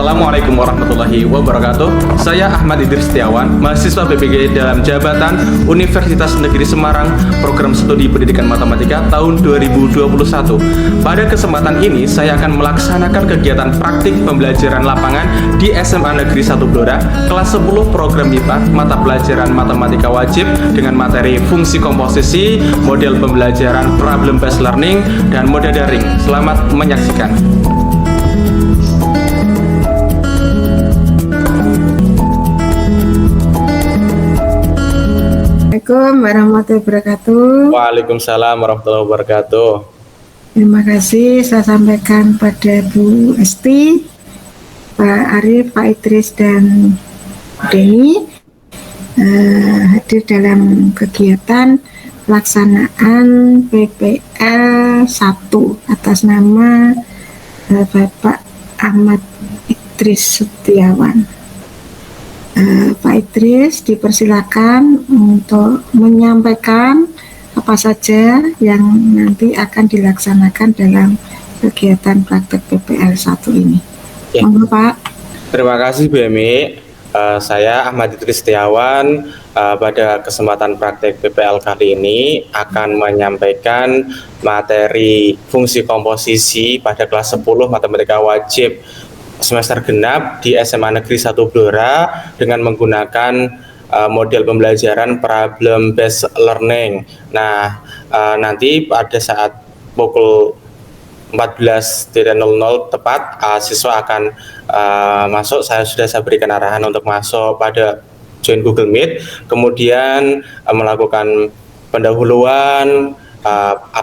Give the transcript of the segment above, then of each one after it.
Assalamualaikum warahmatullahi wabarakatuh. Saya Ahmad Idris Setiawan, mahasiswa BPG dalam jabatan Universitas Negeri Semarang, program studi pendidikan matematika tahun 2021. Pada kesempatan ini, saya akan melaksanakan kegiatan praktik pembelajaran lapangan di SMA Negeri 1 Blora, kelas 10 program MIPA, mata pelajaran matematika wajib dengan materi fungsi komposisi, model pembelajaran problem based learning, dan mode daring. Selamat menyaksikan. Assalamualaikum warahmatullahi wabarakatuh. Waalaikumsalam warahmatullahi wabarakatuh. Terima kasih saya sampaikan pada Bu Esti, Pak Arif, Pak Idris, dan Denny hadir dalam kegiatan pelaksanaan PPL 1 atas nama Bapak Ahmad Idris Setiawan. Pak Idris dipersilakan untuk menyampaikan apa saja yang nanti akan dilaksanakan dalam kegiatan praktek PPL 1 ini. Ya. Monggo Pak. Terima kasih Bu Emi. Saya Ahmad Idris Setiawan. Pada kesempatan praktek PPL kali ini akan menyampaikan materi fungsi komposisi pada kelas 10 matematika wajib semester genap di SMA Negeri 1 Blora dengan menggunakan model pembelajaran problem based learning. Nah, nanti pada saat pukul 14.00 tepat siswa akan masuk. Saya berikan arahan untuk masuk pada join Google Meet, kemudian melakukan pendahuluan,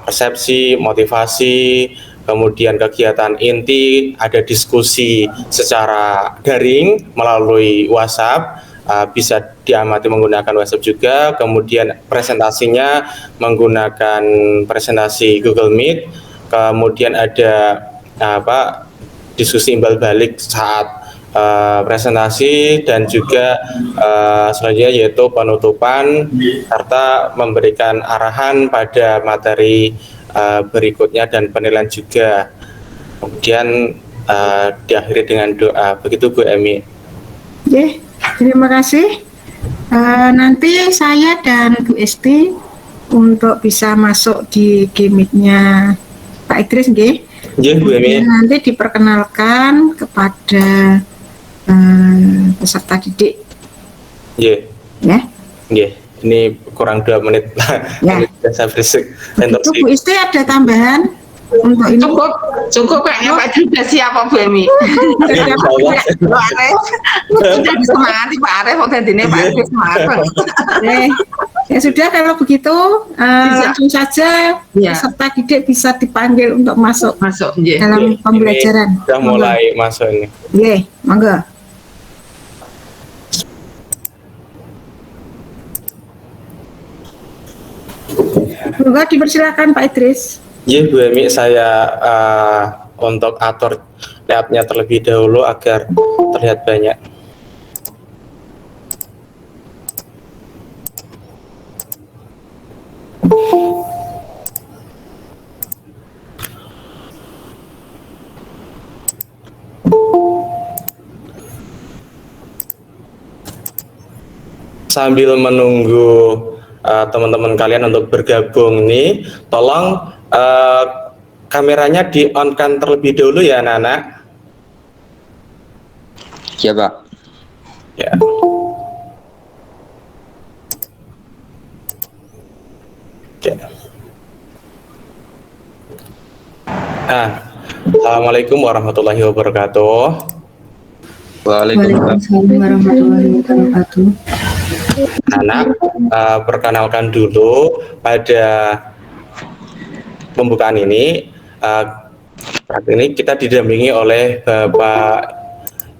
persepsi, motivasi, kemudian kegiatan inti, ada diskusi secara daring melalui WhatsApp, bisa diamati menggunakan WhatsApp juga, kemudian presentasinya menggunakan presentasi Google Meet, kemudian ada diskusi imbal balik saat presentasi, dan juga selanjutnya yaitu penutupan serta memberikan arahan pada materi berikutnya dan penilaian juga. Kemudian diakhiri dengan doa. Begitu Bu Emi. Oke, terima kasih. Nanti saya dan Bu Esti untuk bisa masuk di G-Meet-nya Pak Idris, nggih? Nggih, Bu Emi. Nanti diperkenalkan kepada peserta didik. Nggih. Ya. Nggih. Ini kurang 2 menit. Ya. Saya berisik. Itu Bu Isti ada tambahan untuk ini? Cukup kayaknya Pak Idris sudah siap Pak Bu Emi. Pak Arif sudah disemangati Pak Arif, ini Pak Idris semangat. Ya sudah, kalau begitu langsung saja peserta didik bisa dipanggil untuk masuk dalam pembelajaran. Sudah mulai masuk ini. Iya, monggo. Monggo dipersilakan Pak Idris. Iya Bu Emi, saya untuk atur layoutnya terlebih dahulu agar terlihat banyak. Sambil menunggu teman-teman kalian untuk bergabung nih, tolong kameranya di on kan terlebih dahulu ya anak-anak. Ya Pak. Ya. Oke. Assalamualaikum warahmatullahi wabarakatuh. Waalaikumsalam warahmatullahi wabarakatuh. Anak, perkenalkan dulu pada pembukaan ini. Kita didampingi oleh Bapak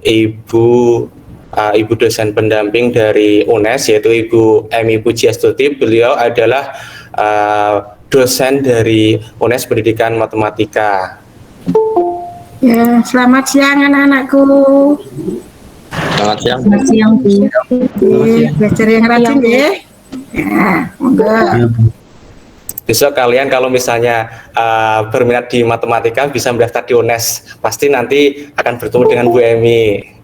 Ibu dosen pendamping dari UNES, yaitu Ibu Emi Pujiastuti. Beliau adalah dosen dari UNES Pendidikan Matematika. Ya, selamat siang anak-anakku. Selamat siang. Selamat siang, Bu. Belajar yang rajin ya. Ya, monggo. Besok kalian kalau misalnya berminat di matematika bisa mendaftar di UNES. Pasti nanti akan bertemu dengan Bu Emi.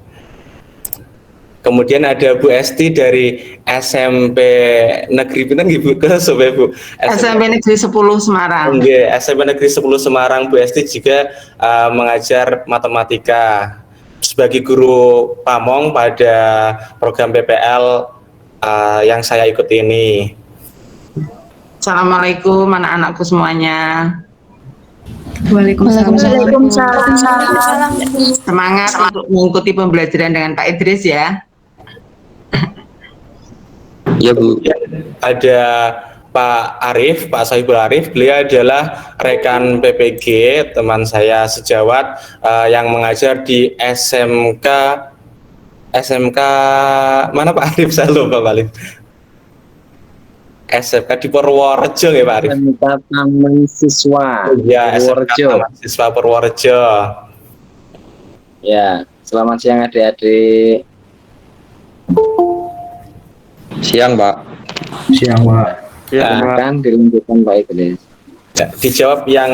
Kemudian ada Bu Esti dari SMP Negeri Pinten nggih Bu? Sampai Bu. SMP Negeri 10 Semarang. Nggih, SMP Negeri 10 Semarang. Bu Esti juga mengajar matematika sebagai guru pamong pada program PPL yang saya ikuti ini. Assalamualaikum anak-anakku semuanya. Waalaikumsalam. Semangat untuk mengikuti pembelajaran dengan Pak Idris ya. Ya Bu. Ada Pak Arif, Pak Sohibul Arif. Beliau adalah rekan PPG, teman saya sejawat yang mengajar di SMK mana Pak Arif? Saya lupa paling. SMK di Purworejo ya Pak Arif? SMK Taman Siswa Ya, SMK Purworejo. Taman Siswa Purworejo. Ya, selamat siang adik-adik. Siang Pak. Siang, Pak. Silakan dilanjutkan Pak Idris. Ya, dijawab yang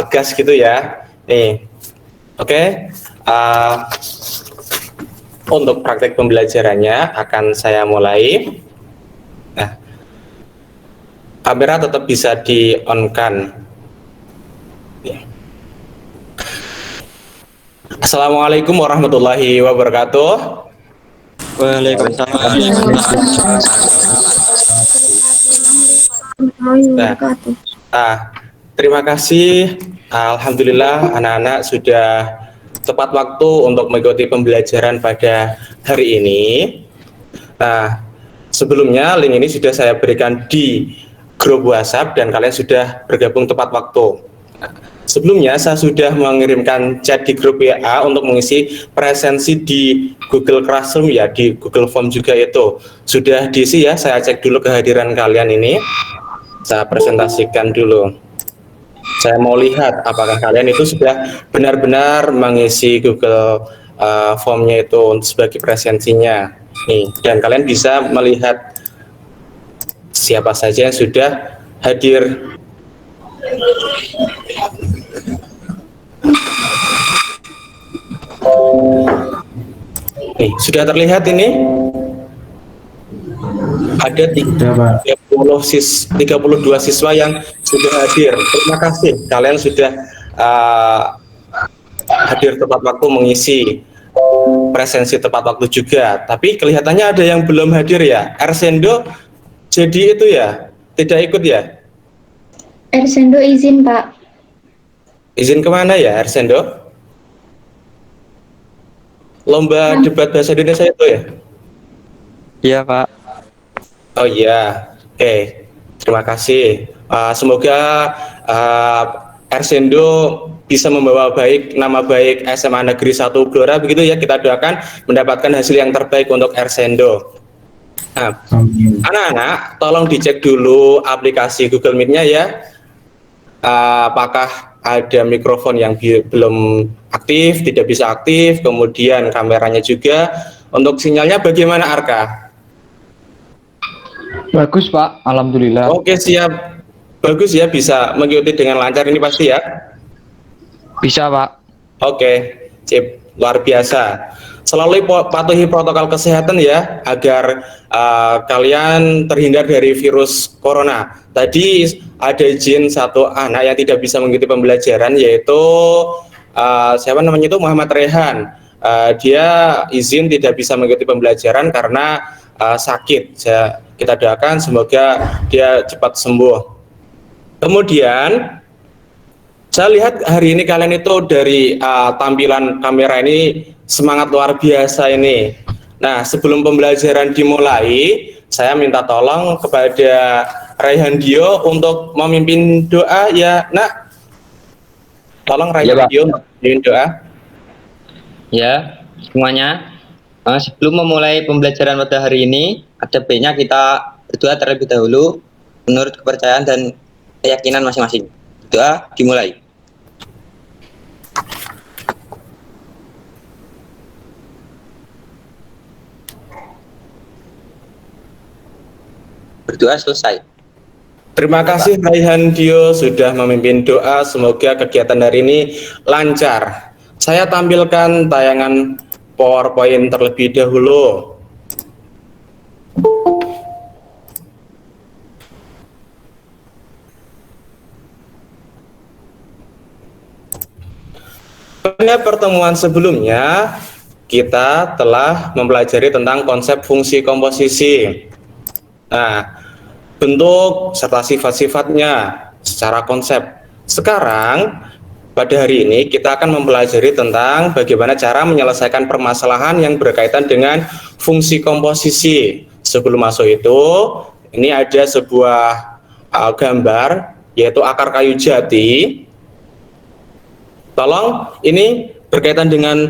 tegas gitu ya. Nih, oke. Untuk praktek pembelajarannya akan saya mulai. Nah, kamera tetap bisa di-on-kan. Ya. Assalamualaikum warahmatullahi wabarakatuh. Waalaikumsalam. Terima kasih. Alhamdulillah anak-anak sudah tepat waktu untuk mengikuti pembelajaran pada hari ini. Nah, sebelumnya link ini sudah saya berikan di grup WhatsApp dan kalian sudah bergabung tepat waktu. Nah, sebelumnya saya sudah mengirimkan chat di grup WA untuk mengisi presensi di Google Classroom ya, di Google Form juga itu. Sudah diisi ya, saya cek dulu kehadiran kalian ini. Saya presentasikan dulu. Saya mau lihat apakah kalian itu sudah benar-benar mengisi Google Form-nya itu sebagai presensinya. Nih, dan kalian bisa melihat siapa saja yang sudah hadir. Nih, sudah terlihat ini? Ada 32 siswa yang sudah hadir. Terima kasih, kalian sudah hadir tepat waktu mengisi presensi tepat waktu juga. Tapi kelihatannya ada yang belum hadir ya. Ersendo jadi itu ya, tidak ikut ya? Ersendo izin, Pak. Izin kemana ya Ersendo? Lomba debat bahasa Indonesia itu ya? Iya Pak. Oh iya, oke. Terima kasih. Semoga Ersendo bisa membawa baik nama baik SMA Negeri 1 Blora begitu ya. Kita doakan mendapatkan hasil yang terbaik untuk Ersendo. Nah, anak-anak, tolong dicek dulu aplikasi Google Meet-nya ya. Apakah ada mikrofon yang belum aktif, tidak bisa aktif, kemudian kameranya juga. Untuk sinyalnya bagaimana Arka? Bagus, Pak. Alhamdulillah. Oke, siap. Bagus ya, bisa mengikuti dengan lancar ini pasti ya? Bisa, Pak. Oke, sip. Luar biasa. Selalu patuhi protokol kesehatan ya, agar kalian terhindar dari virus corona. Tadi ada izin satu anak yang tidak bisa mengikuti pembelajaran, yaitu siapa namanya itu, Muhammad Rehan. Dia izin tidak bisa mengikuti pembelajaran karena sakit. Kita doakan semoga dia cepat sembuh. Kemudian saya lihat hari ini kalian itu dari tampilan kamera ini semangat luar biasa ini. Nah, sebelum pembelajaran dimulai, saya minta tolong kepada Raihan Dio untuk memimpin doa ya, Nak. Tolong Raihan Dio memimpin doa. Ya, semuanya. Sebelum memulai pembelajaran pada hari ini, ada baiknya kita berdoa terlebih dahulu menurut kepercayaan dan keyakinan masing-masing. Doa dimulai. Berdoa selesai. Terima kasih Raihan Dio sudah memimpin doa. Semoga kegiatan hari ini lancar. Saya tampilkan tayangan PowerPoint terlebih dahulu. Pada pertemuan sebelumnya, kita telah mempelajari tentang konsep fungsi komposisi. Nah, bentuk serta sifat-sifatnya secara konsep. Sekarang, pada hari ini kita akan mempelajari tentang bagaimana cara menyelesaikan permasalahan yang berkaitan dengan fungsi komposisi. Sebelum masuk itu, ini ada sebuah gambar, yaitu akar kayu jati. Tolong, ini berkaitan dengan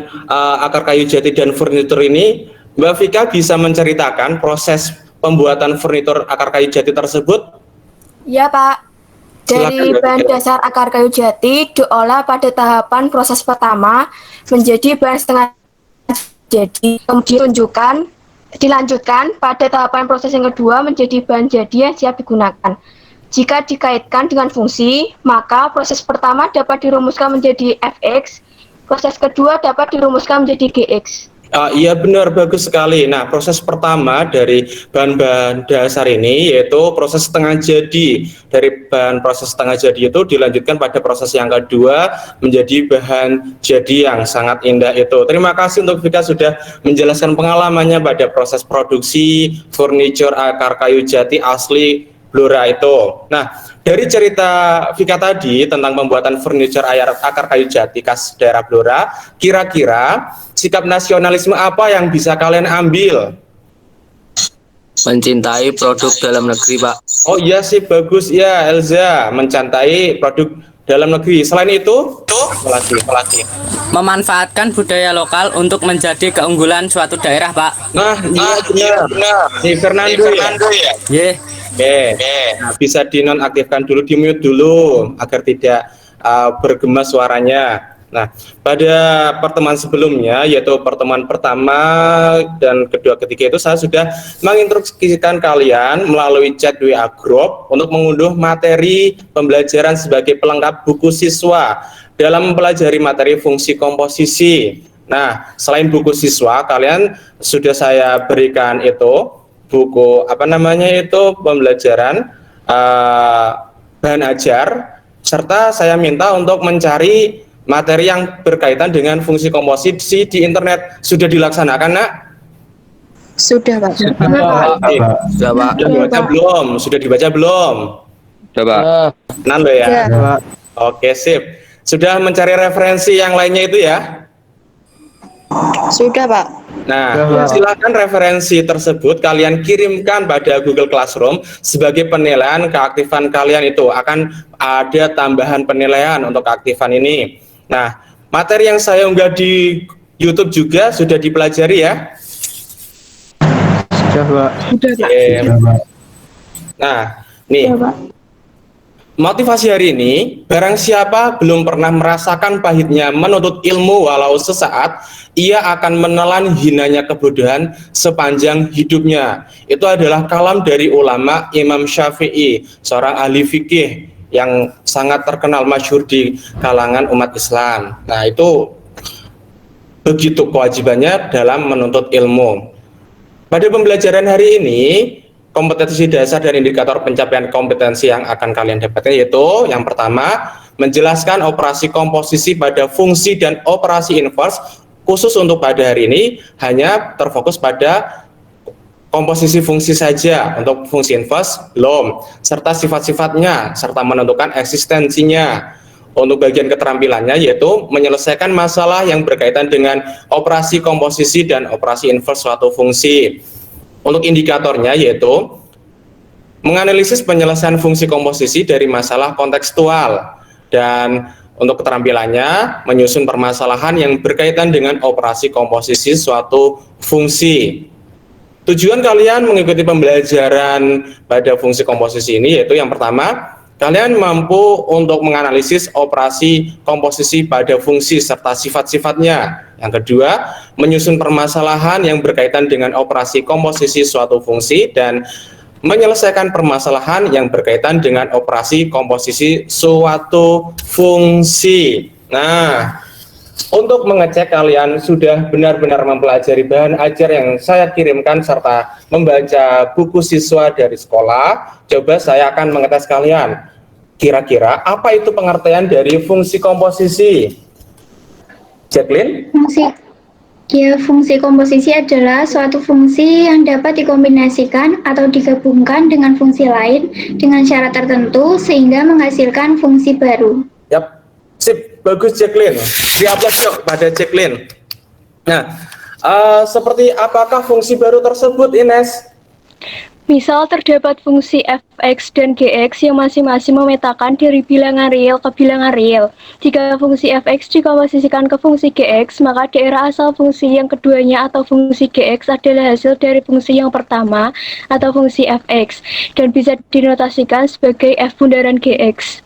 akar kayu jati dan furnitur ini, Mbak Vika bisa menceritakan proses pembuatan furnitur akar kayu jati tersebut? Ya, Pak. Dari Silakan, bahan Mbak. dasar akar kayu jati diolah pada tahapan proses pertama menjadi bahan setengah jadi. Kemudian dilanjutkan pada tahapan proses yang kedua menjadi bahan jadi yang siap digunakan. Jika dikaitkan dengan fungsi, maka proses pertama dapat dirumuskan menjadi fx, proses kedua dapat dirumuskan menjadi gx. Iya benar, bagus sekali. Nah, proses pertama dari bahan-bahan dasar ini yaitu proses setengah jadi. Dari bahan proses setengah jadi itu dilanjutkan pada proses yang kedua menjadi bahan jadi yang sangat indah itu. Terima kasih untuk Vika sudah menjelaskan pengalamannya pada proses produksi furniture akar kayu jati asli Blora itu. Nah, dari cerita Vika tadi tentang pembuatan furniture akar kayu jati khas daerah Blora, kira-kira sikap nasionalisme apa yang bisa kalian ambil? Mencintai produk dalam negeri, Pak. Oh iya sih, bagus ya Elza, mencintai produk dalam negeri. Selain itu, apalagi. Memanfaatkan budaya lokal untuk menjadi keunggulan suatu daerah, Pak. Nah, iya benar. Nih Fernando ya. Ye. Oke. Nah, bisa dinonaktifkan dulu, di-mute dulu agar tidak bergema suaranya. Nah, pada pertemuan sebelumnya, yaitu pertemuan pertama dan kedua ketiga itu saya sudah menginstruksikan kalian melalui chat WA Group untuk mengunduh materi pembelajaran sebagai pelengkap buku siswa dalam mempelajari materi fungsi komposisi. Nah, selain buku siswa, kalian sudah saya berikan itu buku pembelajaran bahan ajar, serta saya minta untuk mencari materi yang berkaitan dengan fungsi komposisi di internet. Sudah dilaksanakan, Nak? Sudah, Pak. Sudah, Pak. Sudah dibaca belum? Sudah dibaca belum? Coba. Nando ya? Ya. Oke, sip. Sudah mencari referensi yang lainnya itu ya? Sudah, Pak. Nah, silakan referensi tersebut kalian kirimkan pada Google Classroom sebagai penilaian keaktifan kalian itu. Akan ada tambahan penilaian untuk keaktifan ini. Nah, materi yang saya unggah di YouTube juga sudah dipelajari ya? Sudah, Pak. Oke. Nah, nih. Motivasi hari ini, barang siapa belum pernah merasakan pahitnya menuntut ilmu walau sesaat, ia akan menelan hinanya kebodohan sepanjang hidupnya. Itu adalah kalam dari ulama Imam Syafi'i, seorang ahli fikih yang sangat terkenal masyhur di kalangan umat Islam. Nah, itu begitu kewajibannya dalam menuntut ilmu. Pada pembelajaran hari ini, kompetensi dasar dan indikator pencapaian kompetensi yang akan kalian dapatkan yaitu yang pertama, menjelaskan operasi komposisi pada fungsi dan operasi inverse. Khusus untuk pada hari ini hanya terfokus pada komposisi fungsi saja, untuk fungsi inverse belum, serta sifat-sifatnya serta menentukan eksistensinya. Untuk bagian keterampilannya yaitu menyelesaikan masalah yang berkaitan dengan operasi komposisi dan operasi inverse suatu fungsi. Untuk indikatornya yaitu menganalisis penyelesaian fungsi komposisi dari masalah kontekstual, dan untuk keterampilannya menyusun permasalahan yang berkaitan dengan operasi komposisi suatu fungsi. Tujuan kalian mengikuti pembelajaran pada fungsi komposisi ini yaitu yang pertama, Kalian mampu untuk menganalisis operasi komposisi pada fungsi serta sifat-sifatnya. Yang kedua, menyusun permasalahan yang berkaitan dengan operasi komposisi suatu fungsi dan menyelesaikan permasalahan yang berkaitan dengan operasi komposisi suatu fungsi. Nah, untuk mengecek kalian sudah benar-benar mempelajari bahan ajar yang saya kirimkan serta membaca buku siswa dari sekolah, coba saya akan mengetes kalian. Kira-kira apa itu pengertian dari fungsi komposisi? Jacqueline? Fungsi komposisi adalah suatu fungsi yang dapat dikombinasikan atau digabungkan dengan fungsi lain dengan syarat tertentu sehingga menghasilkan fungsi baru. Yap, sip, bagus Jacqueline. Diaplaus yuk pada Jacqueline. Nah, seperti apakah fungsi baru tersebut, Ines? Misal terdapat fungsi fx dan gx yang masing-masing memetakan dari bilangan real ke bilangan real. Jika fungsi fx dikomposisikan ke fungsi gx, maka daerah asal fungsi yang keduanya atau fungsi gx adalah hasil dari fungsi yang pertama atau fungsi fx dan bisa dinotasikan sebagai f bundaran gx.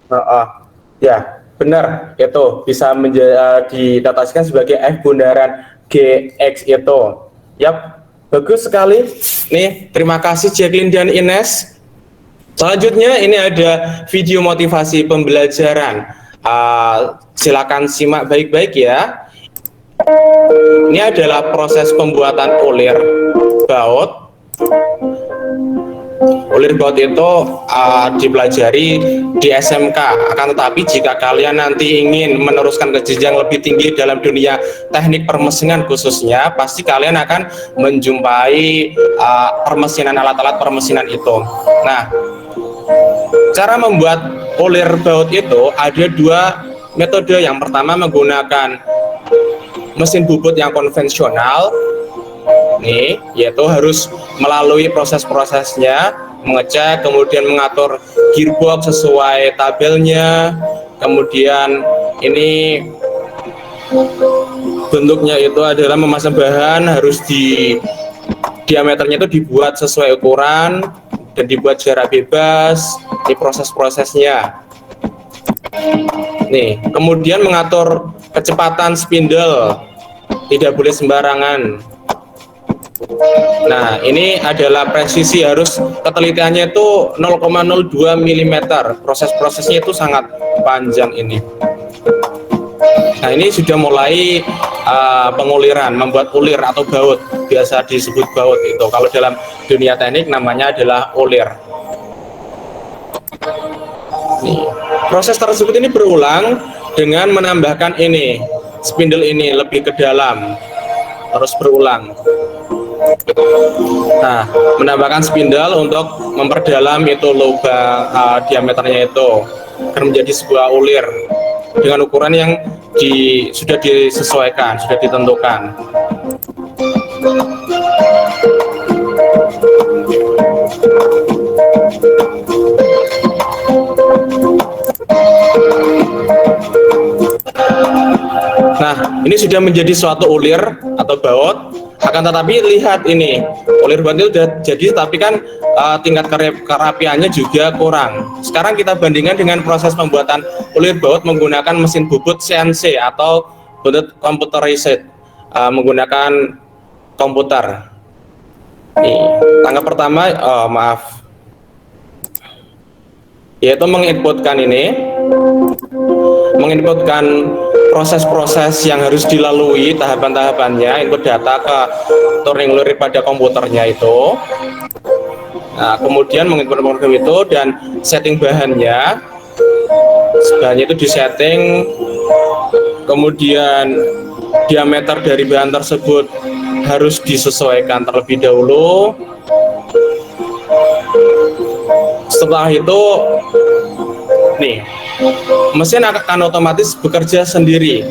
Ya, benar. Itu bisa dinotasikan sebagai f bundaran gx itu. Yap. Bagus sekali. Nih, terima kasih Jacqueline dan Ines. Selanjutnya ini ada video motivasi pembelajaran. Silakan simak baik-baik ya. Ini adalah proses pembuatan ulir baut. Ulir baut itu dipelajari di SMK. Akan tetapi jika kalian nanti ingin meneruskan ke jenjang lebih tinggi dalam dunia teknik permesinan khususnya, pasti kalian akan menjumpai permesinan, alat-alat permesinan itu. Nah, cara membuat ulir baut itu ada dua metode. Yang pertama menggunakan mesin bubut yang konvensional. Nih, yaitu harus melalui proses-prosesnya, mengecek, kemudian mengatur gearbox sesuai tabelnya, kemudian ini bentuknya itu adalah memasang bahan, harus diameternya itu dibuat sesuai ukuran dan dibuat jarak bebas. Ini proses-prosesnya. Nih, kemudian mengatur kecepatan spindle, tidak boleh sembarangan. Nah, ini adalah presisi, harus ketelitiannya itu 0,02 mm. Proses-prosesnya itu sangat panjang ini. Nah, ini sudah mulai penguliran, membuat ulir atau baut, biasa disebut baut itu. Kalau dalam dunia teknik namanya adalah ulir. Nih, proses tersebut ini berulang dengan menambahkan ini, spindle ini lebih ke dalam, terus berulang. Nah, menambahkan spindle untuk memperdalam itu lubang diameternya itu akan menjadi sebuah ulir dengan ukuran yang sudah disesuaikan, sudah ditentukan. Nah, ini sudah menjadi suatu ulir atau baut. Akan tetapi lihat ini, ulir baut itu sudah jadi, tapi kan tingkat kerapiannya juga kurang. Sekarang kita bandingkan dengan proses pembuatan ulir baut menggunakan mesin bubut CNC atau bubut computerized, menggunakan komputer. Nih, langkah pertama, yaitu menginputkan ini, menginputkan proses-proses yang harus dilalui, tahapan-tahapannya, input data ke Turing Lurie pada komputernya itu. Nah, kemudian menginput program itu dan setting bahannya. Bahannya itu disetting, kemudian diameter dari bahan tersebut harus disesuaikan terlebih dahulu. Setelah itu, nih, mesin akan otomatis bekerja sendiri.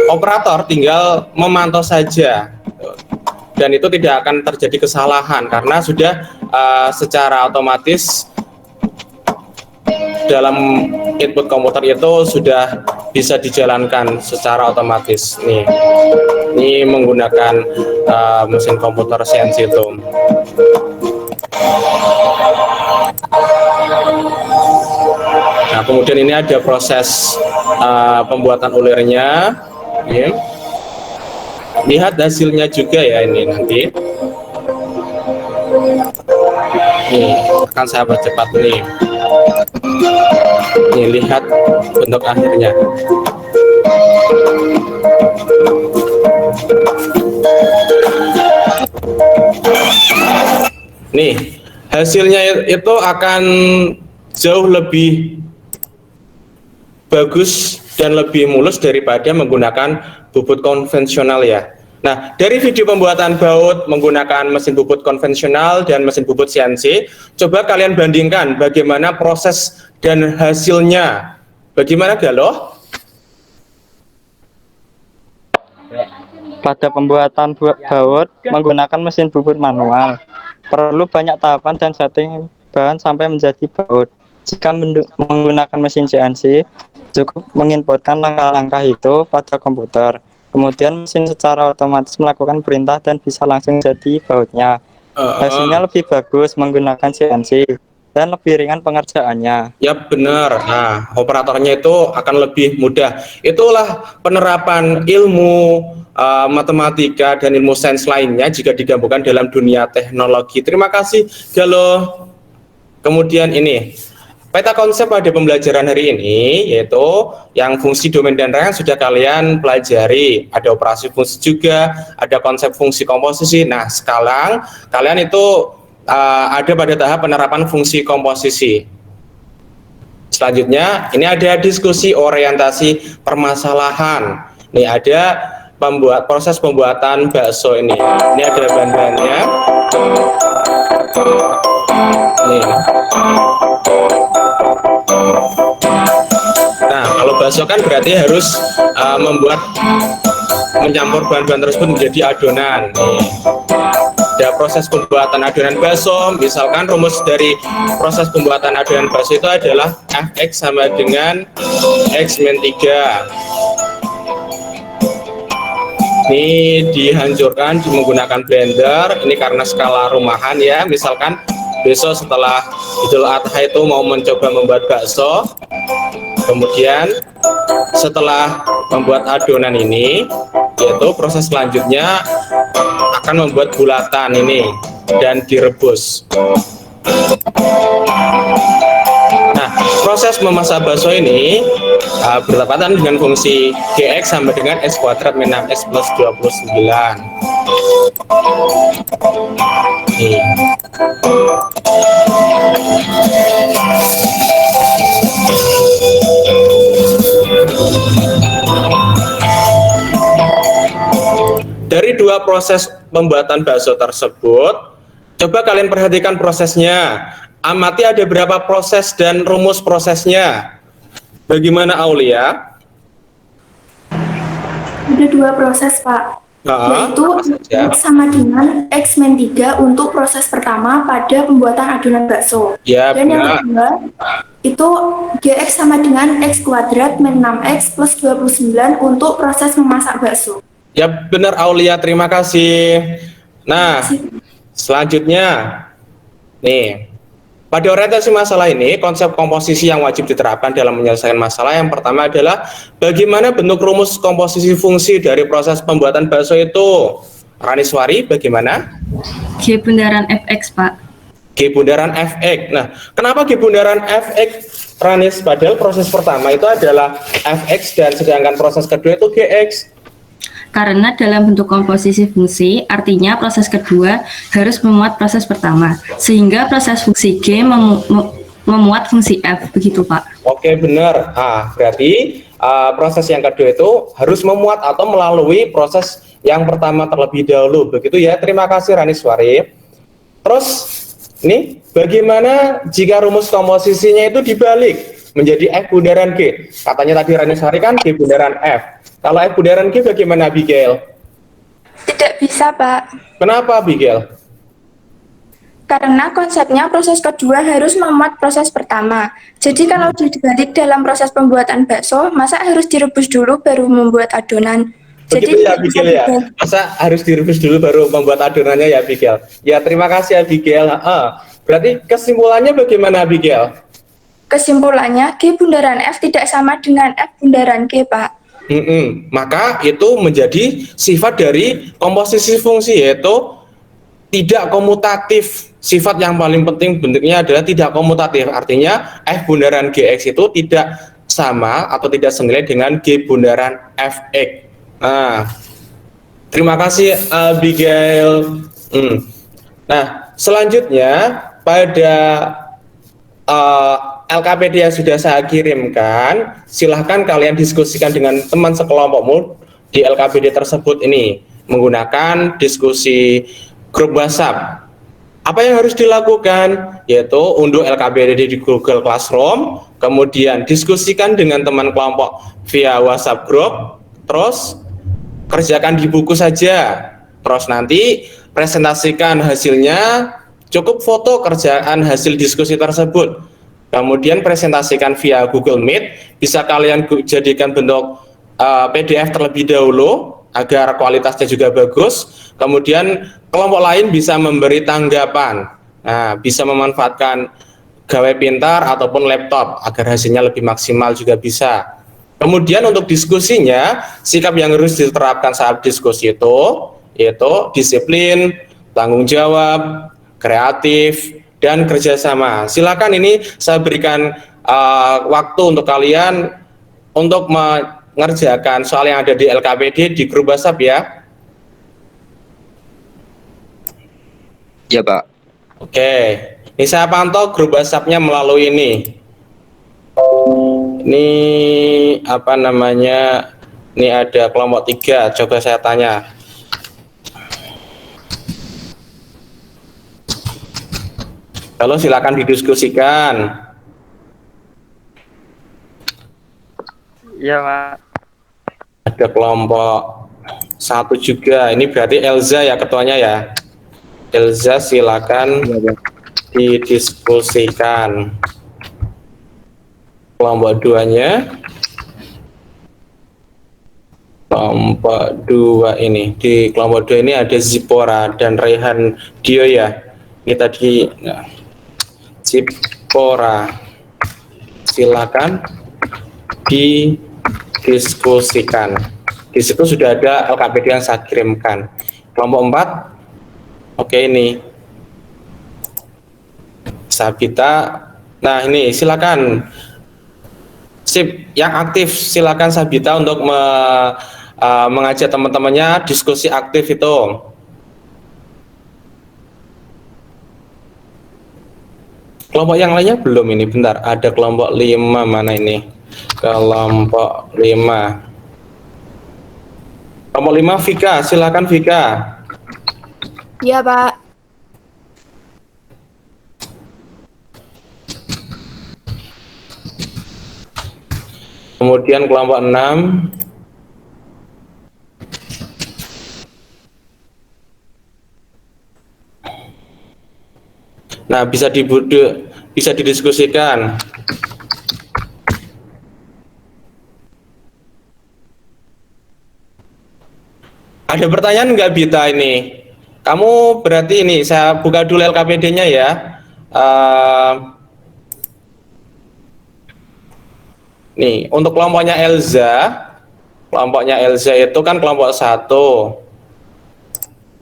Operator tinggal memantau saja, dan itu tidak akan terjadi kesalahan karena sudah secara otomatis dalam input komputer itu sudah bisa dijalankan secara otomatis. Nih, ini menggunakan mesin komputer CNC itu. kemudian ini ada proses pembuatan ulirnya. Ya. Lihat hasilnya juga ya ini nanti. Nih, akan saya percepat nih. Nih, lihat bentuk akhirnya. Nih, hasilnya itu akan jauh lebih bagus dan lebih mulus daripada menggunakan bubut konvensional ya. Nah, dari video pembuatan baut menggunakan mesin bubut konvensional dan mesin bubut CNC, coba kalian bandingkan bagaimana proses dan hasilnya. Bagaimana Galoh? Pada pembuatan baut menggunakan mesin bubut manual, perlu banyak tahapan dan setting bahan sampai menjadi baut. Jika menggunakan mesin CNC, cukup menginputkan langkah-langkah itu pada komputer. Kemudian mesin secara otomatis melakukan perintah dan bisa langsung jadi bautnya. Hasilnya lebih bagus menggunakan CNC dan lebih ringan pengerjaannya. Ya benar. Nah, operatornya itu akan lebih mudah. Itulah penerapan ilmu matematika dan ilmu sains lainnya jika digabungkan dalam dunia teknologi. Terima kasih Galoh. Kemudian ini peta konsep pada pembelajaran hari ini, yaitu yang fungsi domain dan rangkaian sudah kalian pelajari. Ada operasi fungsi juga, ada konsep fungsi komposisi. Nah, sekarang kalian itu ada pada tahap penerapan fungsi komposisi. Selanjutnya, ini ada diskusi orientasi permasalahan. Ini ada proses pembuatan bakso ini. Ini ada bahan-bahannya. Nih. Nah, kalau bakso kan berarti harus mencampur bahan-bahan tersebut menjadi adonan. Nih. Ada proses pembuatan adonan bakso, misalkan rumus dari proses pembuatan adonan bakso itu adalah Fx sama dengan X-3. Ini dihancurkan menggunakan blender, ini karena skala rumahan ya, misalkan besok setelah Idul Adha itu mau mencoba membuat bakso, kemudian setelah membuat adonan ini, yaitu proses selanjutnya akan membuat bulatan ini dan direbus. Nah, proses memasak bakso ini bertepatan dengan fungsi Gx sama dengan X kuadrat min 6X plus 29. Nih. Dari dua proses pembuatan bakso tersebut, coba kalian perhatikan prosesnya. Amati ada berapa proses dan rumus prosesnya. Bagaimana Aulia? Ada dua proses, Pak. Yaitu X sama dengan X-3 untuk proses pertama pada pembuatan adonan bakso. Ya, dan benar. yang kedua itu Gx sama dengan X kuadrat min 6X plus 29 untuk proses memasak bakso. Ya benar Aulia, terima kasih. Nah, selanjutnya nih, pada orientasi masalah ini, konsep komposisi yang wajib diterapkan dalam menyelesaikan masalah yang pertama adalah bagaimana bentuk rumus komposisi fungsi dari proses pembuatan bakso itu. Raniswari, bagaimana? G bundaran Fx, Pak. G bundaran Fx. Nah, kenapa G bundaran Fx, Ranis? Padahal proses pertama itu adalah Fx dan sedangkan proses kedua itu Gx. Karena dalam bentuk komposisi fungsi, artinya proses kedua harus memuat proses pertama, sehingga proses fungsi G memuat fungsi F, begitu Pak. Oke, benar. Berarti proses yang kedua itu harus memuat atau melalui proses yang pertama terlebih dahulu, begitu ya. Terima kasih Raniswari. Terus, ini bagaimana jika rumus komposisinya itu dibalik menjadi F bundaran G? Katanya tadi Raniswari kan G bundaran F. Kalau F bundaran G bagaimana, Abigail? Tidak bisa, Pak. Kenapa, Abigail? Karena konsepnya proses kedua harus memuat proses pertama. Jadi kalau dibalik dalam proses pembuatan bakso, masa harus direbus dulu baru membuat adonan. Begitu Jadi ya, Abigail ya? Masa harus direbus dulu baru membuat adonannya ya, Abigail? Ya, terima kasih, Abigail. Berarti kesimpulannya bagaimana, Abigail? Kesimpulannya, G bundaran F tidak sama dengan F bundaran G, Pak. Maka itu menjadi sifat dari komposisi fungsi, yaitu tidak komutatif. Sifat yang paling penting bentuknya adalah tidak komutatif. Artinya F bundaran GX itu tidak sama atau tidak senilai dengan G bundaran FX. Nah, terima kasih Abigail. Nah, selanjutnya pada LKPD yang sudah saya kirimkan, silahkan kalian diskusikan dengan teman sekelompokmu di LKPD tersebut ini menggunakan diskusi grup WhatsApp. Apa yang harus dilakukan? Yaitu unduh LKPD di Google Classroom, kemudian diskusikan dengan teman kelompok via WhatsApp group, terus kerjakan di buku saja, terus nanti presentasikan hasilnya, cukup foto kerjaan hasil diskusi tersebut, kemudian presentasikan via Google Meet, bisa kalian jadikan bentuk PDF terlebih dahulu agar kualitasnya juga bagus, kemudian kelompok lain bisa memberi tanggapan, bisa memanfaatkan gawai pintar ataupun laptop agar hasilnya lebih maksimal juga bisa. Kemudian untuk diskusinya, sikap yang harus diterapkan saat diskusi itu yaitu disiplin, tanggung jawab, kreatif, dan kerjasama. Silakan ini saya berikan waktu untuk kalian untuk mengerjakan soal yang ada di LKPD di grup WhatsApp ya. Ya Pak. Oke, ini saya pantau grup WhatsApp-nya melalui ini. Ini apa namanya? Ini ada kelompok 3. Coba saya tanya. Halo, silakan didiskusikan. Iya, Pak. Ada kelompok 1 juga. Ini berarti Elza ya ketuanya ya. Elza, silakan didiskusikan. Kelompok 2-nya. Kelompok 2 ini. Di kelompok 2 ini ada Zipora dan Rehan Dio ya. Ini tadi Zipora. Silakan didiskusikan. Di situ sudah ada LKPD yang saya kirimkan. Kelompok 4. Oke, ini Sabita. Nah, ini silakan. Sip, yang aktif silakan Sabita untuk mengajak teman-temannya diskusi aktif itu. Kelompok yang lainnya belum ini, bentar. Ada kelompok 5 mana ini? Kelompok 5. Kelompok 5 Vika, silakan Vika. Iya, Pak. Kemudian kelompok 6. Nah, bisa didiskusikan. Ada pertanyaan nggak Bita ini? Kamu berarti ini, saya buka dulu LKPD-nya ya. Nih, untuk kelompoknya Elza itu kan kelompok 1.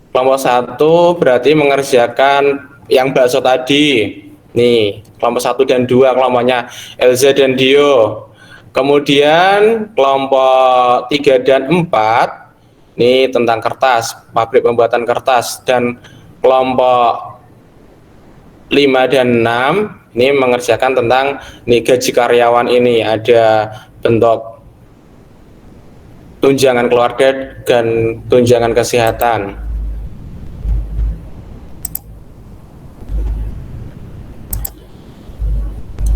Kelompok 1 berarti mengerjakan yang bakso tadi. Nih, kelompok 1 dan 2 kelompoknya Elza dan Dio. Kemudian kelompok 3 dan 4 ini tentang kertas, pabrik pembuatan kertas, dan kelompok 5 dan 6 ini mengerjakan tentang nih gaji karyawan, ini ada bentuk tunjangan keluarga dan tunjangan kesehatan.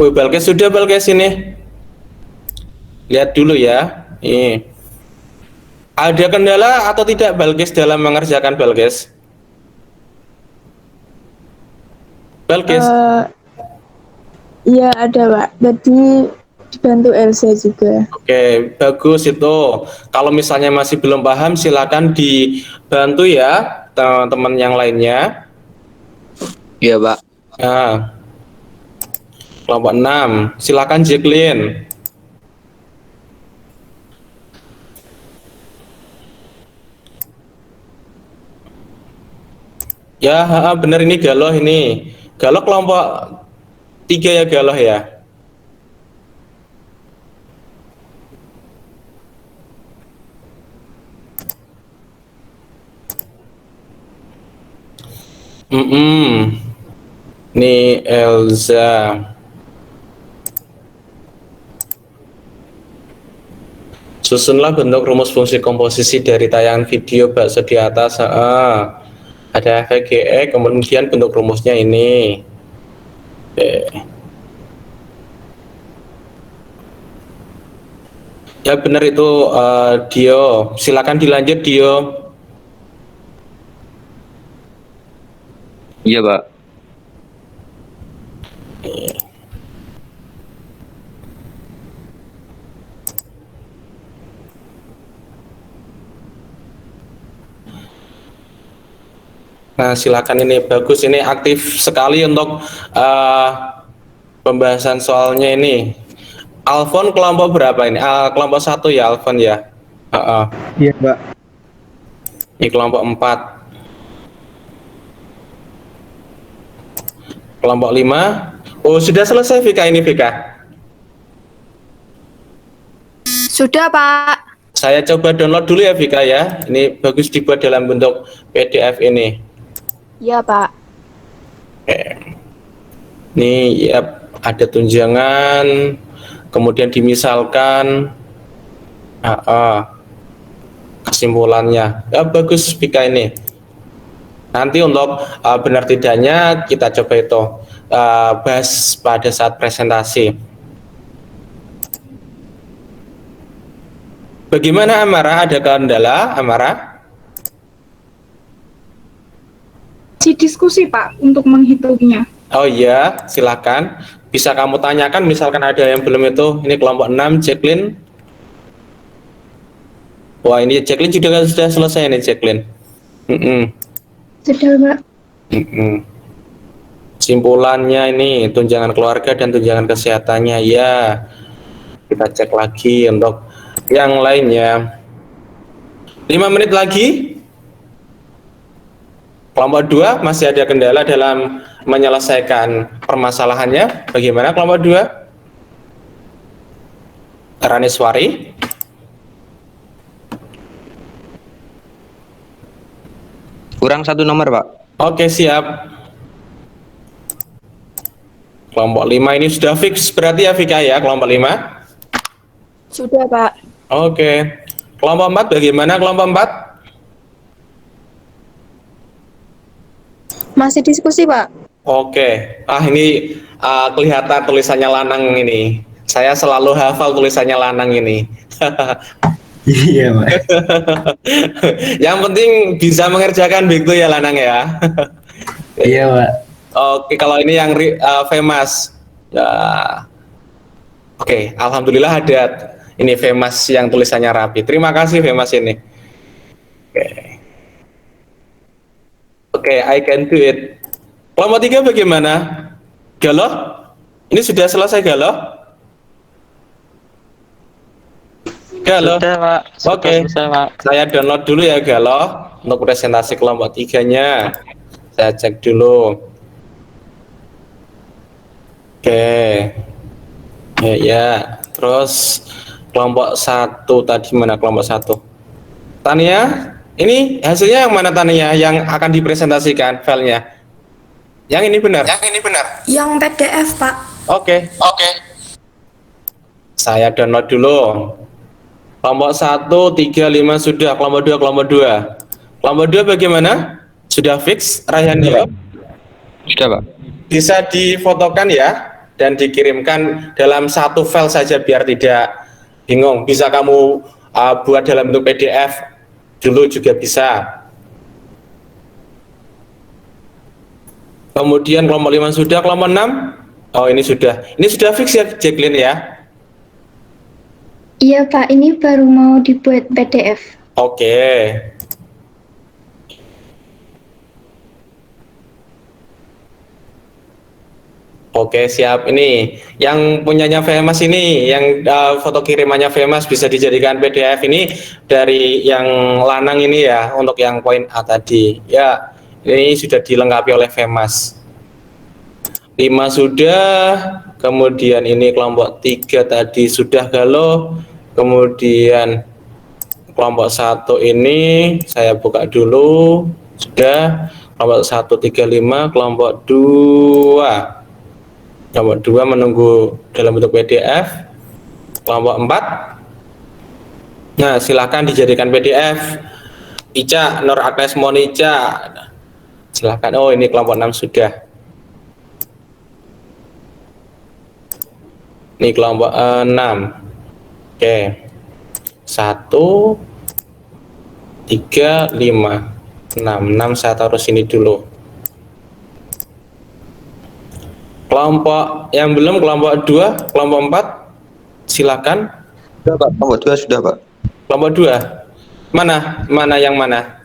Balkes sudah, Balkes ini. Lihat dulu ya. Ini. Ada kendala atau tidak Balkes dalam mengerjakan Balkes? Balkes? Iya ada Pak, berarti dibantu Elsa juga. Oke, bagus itu. Kalau misalnya masih belum paham, silakan dibantu ya teman-teman yang lainnya. Iya Pak. Nah, Kelompok 6, silakan Jacqueline. Ya, benar ini Galoh ini. Galoh kelompok 3 ya Galoh ya. Nih Elza. Susunlah bentuk rumus fungsi komposisi dari tayangan video bakso di atas. Ada FGE, kemudian bentuk rumusnya ini. Ya benar itu Dio. Silakan dilanjut Dio. Iya, Pak. Nah, silakan ini bagus, ini aktif sekali untuk pembahasan soalnya ini. Alfon kelompok berapa ini? Kelompok 1 ya Alfon ya. Iya, Mbak. Ini kelompok 4. Kelompok 5. Oh, sudah selesai Vika ini Vika? Sudah, Pak. Saya coba download dulu ya Vika ya. Ini bagus dibuat dalam bentuk PDF ini. Iya, Pak. Oke. Ini ya ada tunjangan, kemudian dimisalkan kesimpulannya. Ya, bagus Vika ini. Nanti untuk benar tidaknya kita coba itu bahas pada saat presentasi. Bagaimana Amara? Ada kendala Amara? Diskusi Pak untuk menghitungnya. Oh iya, silakan. Bisa kamu tanyakan, misalkan ada yang belum itu. Ini kelompok 6, Jacqueline. Wah, ini Jacqueline sudah selesai nih, Jacqueline. Sudah, Pak. Simpulannya ini tunjangan keluarga dan tunjangan kesehatannya. Ya, kita cek lagi untuk yang lainnya. 5 menit lagi. Kelompok 2 masih ada kendala dalam menyelesaikan permasalahannya. Bagaimana kelompok 2? Raniswari. Kurang 1 nomor, Pak. Oke, siap. Kelompok 5 ini sudah fix berarti ya Vika ya, kelompok 5? Sudah, Pak. Oke. Kelompok 4 bagaimana kelompok 4? Masih diskusi, Pak. Oke. Ini kelihatan tulisannya Lanang ini. Saya selalu hafal tulisannya Lanang ini. Iya, Pak. Yang penting bisa mengerjakan begitu ya Lanang ya. Iya, Pak. Oke, kalau ini yang Femas. Ya. Oke, alhamdulillah ada ini Femas yang tulisannya rapi. Terima kasih Femas ini. Oke, I can do it. Kelompok 3 bagaimana? Galoh? Ini sudah selesai Galoh? Galoh? Sudah, Pak. Oke. Saya download dulu ya Galoh untuk presentasi kelompok 3-nya. Saya cek dulu. Oke. Ya. Terus kelompok 1 tadi mana kelompok 1? Tania? Ini hasilnya yang mana Tania yang akan dipresentasikan filenya? Yang ini benar? Yang ini benar. Yang PDF, Pak. Oke. Saya download dulu. Kelompok 1, 3, 5 sudah. Kelompok 2, kelompok 2. Kelompok 2 bagaimana? Sudah fix, Rayhan ya? Sudah, Pak. Bisa difotokan ya dan dikirimkan dalam satu file saja biar tidak bingung. Bisa kamu buat dalam bentuk PDF dulu juga bisa. Kemudian kelompok 5 sudah, kelompok 6. Oh, ini sudah. Ini sudah fix ya, Jacqueline ya? Iya, Pak. Ini baru mau dibuat PDF. Oke. Oke, siap. Ini yang punyanya Femas ini, yang foto kirimannya Femas bisa dijadikan PDF ini dari yang lanang ini ya, untuk yang poin A tadi. Ya, ini sudah dilengkapi oleh Femas. 5 sudah, kemudian ini kelompok 3 tadi sudah galau, kemudian kelompok 1 ini saya buka dulu, sudah. Kelompok 135, kelompok 2. Kelompok 2 menunggu dalam bentuk PDF. Kelompok 4. Nah, silakan dijadikan PDF. Ica, Nur Agnes Monica. Silakan. Oh, ini kelompok 6 sudah. Ini kelompok 6. Oke. 1 3 5 6 saya taruh sini dulu. Kelompok yang belum, kelompok 2, kelompok 4, silakan. Sudah Pak, kelompok 2 sudah Pak. Kelompok 2, mana yang mana?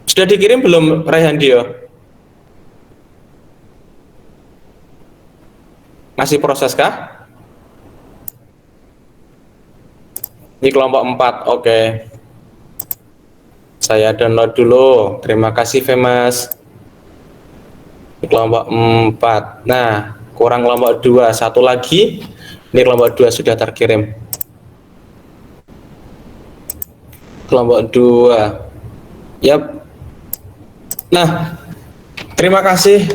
Sudah dikirim belum, Rayhandio? Masih proses kah? Ini kelompok 4, oke. Saya download dulu, terima kasih Femas. Kelompok 4. Nah, kurang kelompok 2, satu lagi. Ini kelompok 2 sudah terkirim. Kelompok 2. Yap. Nah, terima kasih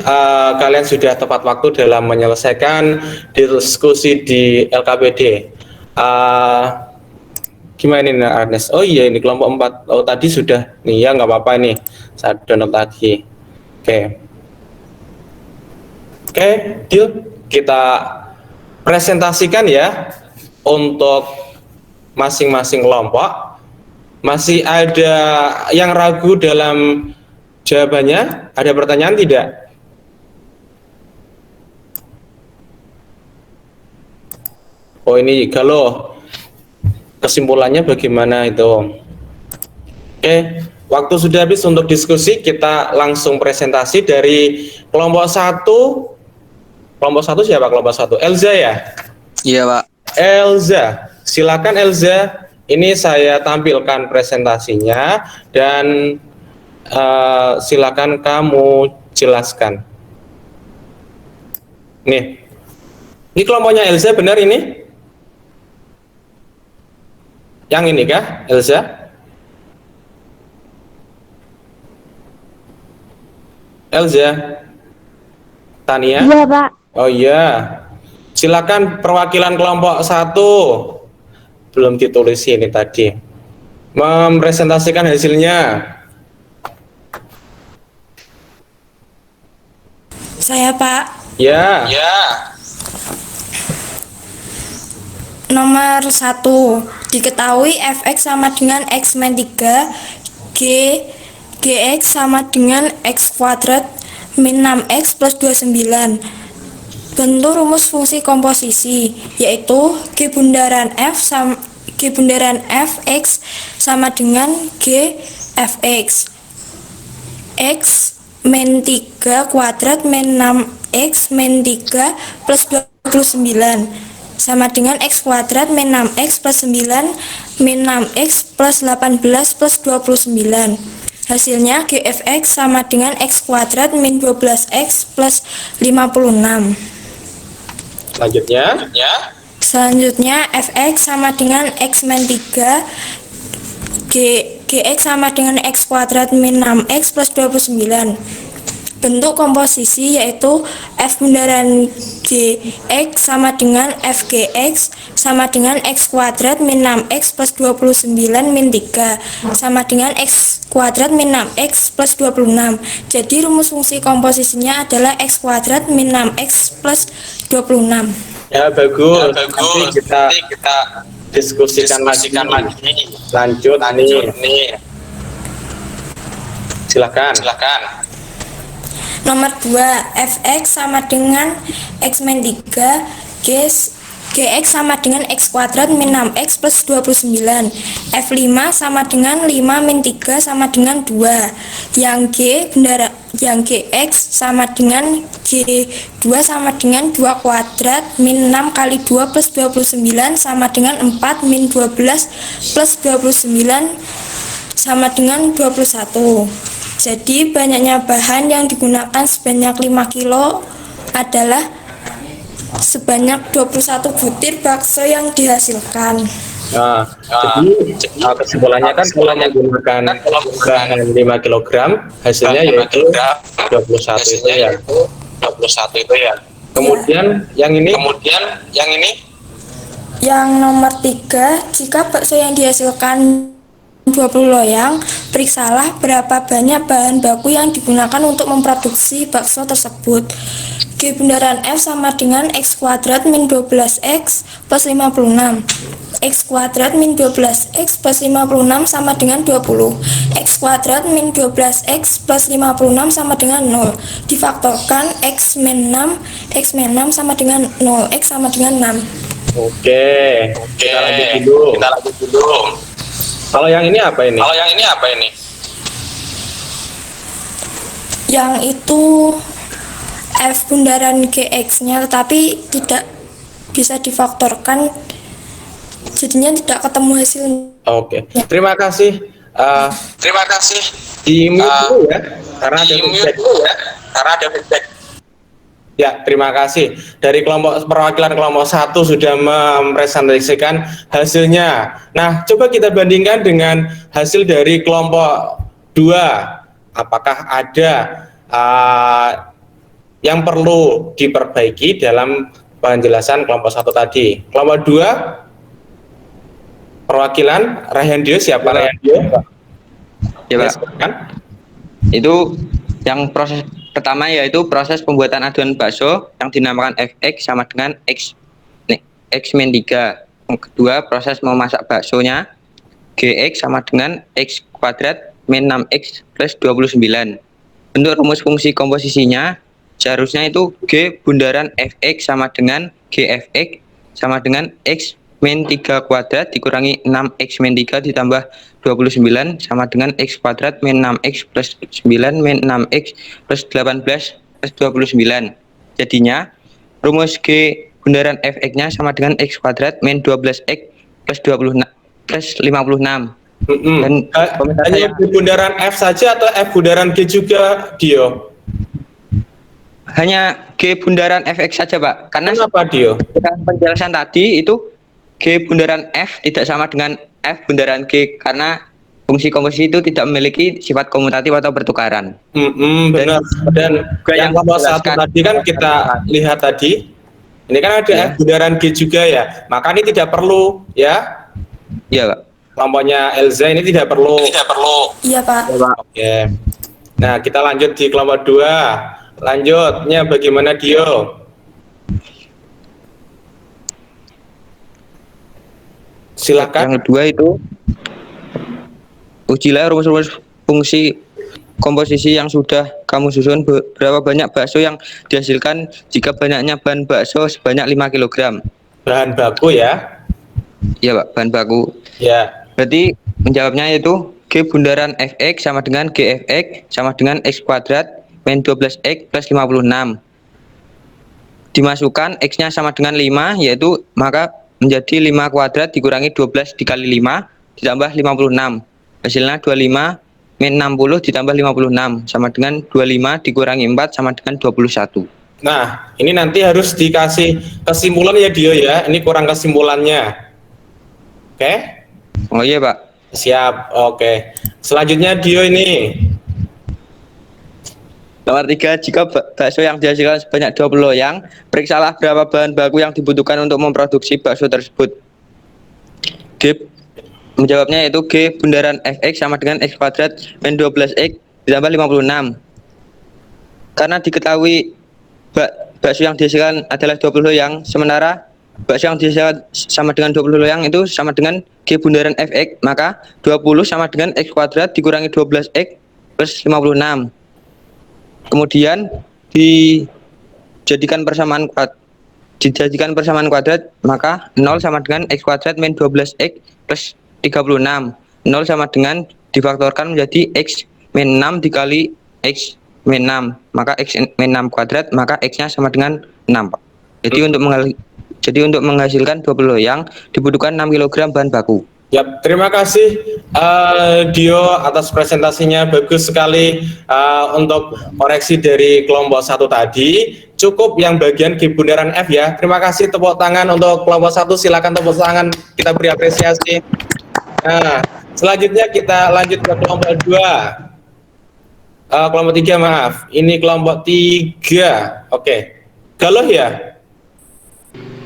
kalian sudah tepat waktu dalam menyelesaikan diskusi di LKPD. Gimana ini Agnes? Oh iya, ini kelompok 4. Oh tadi sudah nih ya, nggak apa-apa ini. Saya download lagi. Oke, deal. Kita presentasikan ya untuk masing-masing kelompok. Masih ada yang ragu dalam jawabannya? Ada pertanyaan tidak? Oh ini kalau kesimpulannya bagaimana itu? Oke, waktu sudah habis untuk diskusi, kita langsung presentasi dari kelompok 1. Kelompok 1 siapa kelompok 1? Elza ya? Iya Pak. Elza, silakan Elza. Ini saya tampilkan presentasinya dan silakan kamu jelaskan. Nih, ini kelompoknya Elza benar ini? Yang ini kah, Elza? Elza? Tania? Iya, Pak. Oh iya. Silakan perwakilan kelompok 1. Belum ditulis ini tadi. Mempresentasikan hasilnya. Saya Pak. Ya. Nomor 1, diketahui fx sama dengan x min 3, gx sama dengan x kuadrat min 6x plus 29. Bentuk rumus fungsi komposisi, yaitu g bundaran fx sama dengan g fx. X min 3 kuadrat min 6x min 3 plus 29 sama dengan x kuadrat min 6x plus 9 min 6x plus 18 plus 29. Hasilnya gfx sama dengan x kuadrat min 12x plus 56. Selanjutnya fx sama dengan x min 3, gx sama dengan x kuadrat min 6x plus 29. Bentuk komposisi yaitu f bundaran gx sama dengan fgx sama dengan x kuadrat min 6x plus 29 min 3 sama dengan x kuadrat min 6x plus 26. Jadi rumus fungsi komposisinya adalah x kuadrat min 6x plus 26. Ya bagus. Nanti kita diskusikan lagi. Lanjut nih. Silakan. Nomor 2, fx sama dengan x min 3, Gx sama dengan x kuadrat min 6x plus 29. F5 sama dengan 5 min 3 sama dengan 2. Yang Gx sama dengan G2 sama dengan 2 kuadrat min 6 kali 2 plus 29 sama dengan 4 min 12 plus 29 sama dengan 21. Jadi banyaknya bahan yang digunakan sebanyak 5 kilo adalah sebanyak 21 butir bakso yang dihasilkan. Nah, jadi kesimpulannya kan kalau menggunakan bahan 5 kg hasilnya yaitu 21 itu ya. 21 itu ya. Kemudian yang ini Yang nomor 3, jika bakso yang dihasilkan 20 loyang, periksalah berapa banyak bahan baku yang digunakan untuk memproduksi bakso tersebut. G bundaran F sama dengan x kuadrat min 12x plus 56. X kuadrat min 12x plus 56 sama dengan 20. X kuadrat min 12x plus 56 sama dengan 0. Difaktorkan x min 6 sama dengan 0, x sama dengan 6. Oke. Kita lanjut dulu. Kalau yang ini apa ini? Yang itu F bundaran GX-nya, tetapi tidak bisa difaktorkan, jadinya tidak ketemu hasilnya. Oke. Terima kasih. Di mute dulu ya, karena ada feedback. Ya, terima kasih. Dari perwakilan kelompok 1 sudah mempresentasikan hasilnya. Nah, coba kita bandingkan dengan hasil dari kelompok 2. Apakah ada yang perlu diperbaiki dalam penjelasan kelompok 1 tadi? Kelompok 2, perwakilan Rahendio, siapa Rahendio? Ya, Pak. Itu yang proses pertama yaitu proses pembuatan adonan bakso yang dinamakan Fx sama dengan X min 3. Yang kedua, proses memasak baksonya Gx sama dengan X kuadrat min 6X plus 29. Bentuk rumus fungsi komposisinya seharusnya itu G bundaran Fx sama dengan Gfx sama dengan X min 3 kuadrat dikurangi 6X min 3 ditambah 29 sama dengan X kuadrat min 6X plus 9 min 6X plus 18 plus 29. Jadinya rumus G bundaran Fx nya sama dengan X kuadrat min 12X plus 56 plus 56. Dan hanya G bundaran F saja atau F bundaran G juga, Dio? Hanya G bundaran Fx saja, Pak. Karena kenapa, Dio? Dalam penjelasan tadi itu G bundaran F tidak sama dengan F bundaran G karena fungsi komposisi itu tidak memiliki sifat komutatif atau pertukaran. Benar. Dan yang kelompok 1 tadi kan kita lihat tadi, ini kan ada F bundaran G juga ya, maka ini tidak perlu ya. Iya, Pak. Kelompoknya Elza ini tidak perlu. Iya, Pak. Oke. Nah, kita lanjut di kelompok 2. Lanjutnya bagaimana, Dio? Silakan. Yang kedua itu ujilah rumus-rumus fungsi komposisi yang sudah kamu susun. Berapa banyak bakso yang dihasilkan jika banyaknya bahan bakso sebanyak 5 kg? Bahan baku ya? Iya, Pak, bahan baku. Ya. Berarti menjawabnya itu G bundaran Fx sama dengan Gfx sama dengan X kuadrat min 12X plus 56. Dimasukkan X-nya sama dengan 5, yaitu maka menjadi 5 kuadrat dikurangi 12 dikali 5 ditambah 56. Hasilnya 25 min 60 ditambah 56 sama dengan 25 dikurangi 4 sama dengan 21. Nah, ini nanti harus dikasih kesimpulan ya, Dio ya. Ini kurang kesimpulannya. Oke? Oh iya, Pak. Siap. Oke. Selanjutnya Dio ini. Nomor 3, jika bakso yang dihasilkan sebanyak 20 loyang, periksalah berapa bahan baku yang dibutuhkan untuk memproduksi bakso tersebut. Menjawabnya yaitu G bundaran Fx sama dengan X kuadrat min 12X ditambah 56. Karena diketahui bakso yang dihasilkan adalah 20 loyang, sementara bakso yang dihasilkan sama dengan 20 loyang itu sama dengan G bundaran Fx, maka 20 sama dengan X kuadrat dikurangi 12X plus 56. Kemudian dijadikan persamaan dijadikan persamaan kuadrat, maka 0 sama dengan X kuadrat min 12X plus 36. 0 sama dengan difaktorkan menjadi X min 6 dikali X min 6, maka X min 6 kuadrat, maka X-nya sama dengan 6, Pak. Jadi untuk menghasilkan 20 loyang dibutuhkan 6 kg bahan baku. Yap, terima kasih Dio atas presentasinya, bagus sekali. Untuk koreksi dari kelompok 1 tadi, cukup yang bagian G bundaran F ya. Terima kasih, tepuk tangan untuk kelompok 1, silakan tepuk tangan, kita beri apresiasi. Nah, selanjutnya kita lanjut ke kelompok 2. Kelompok 3, maaf, ini kelompok 3. Oke, Galuh ya?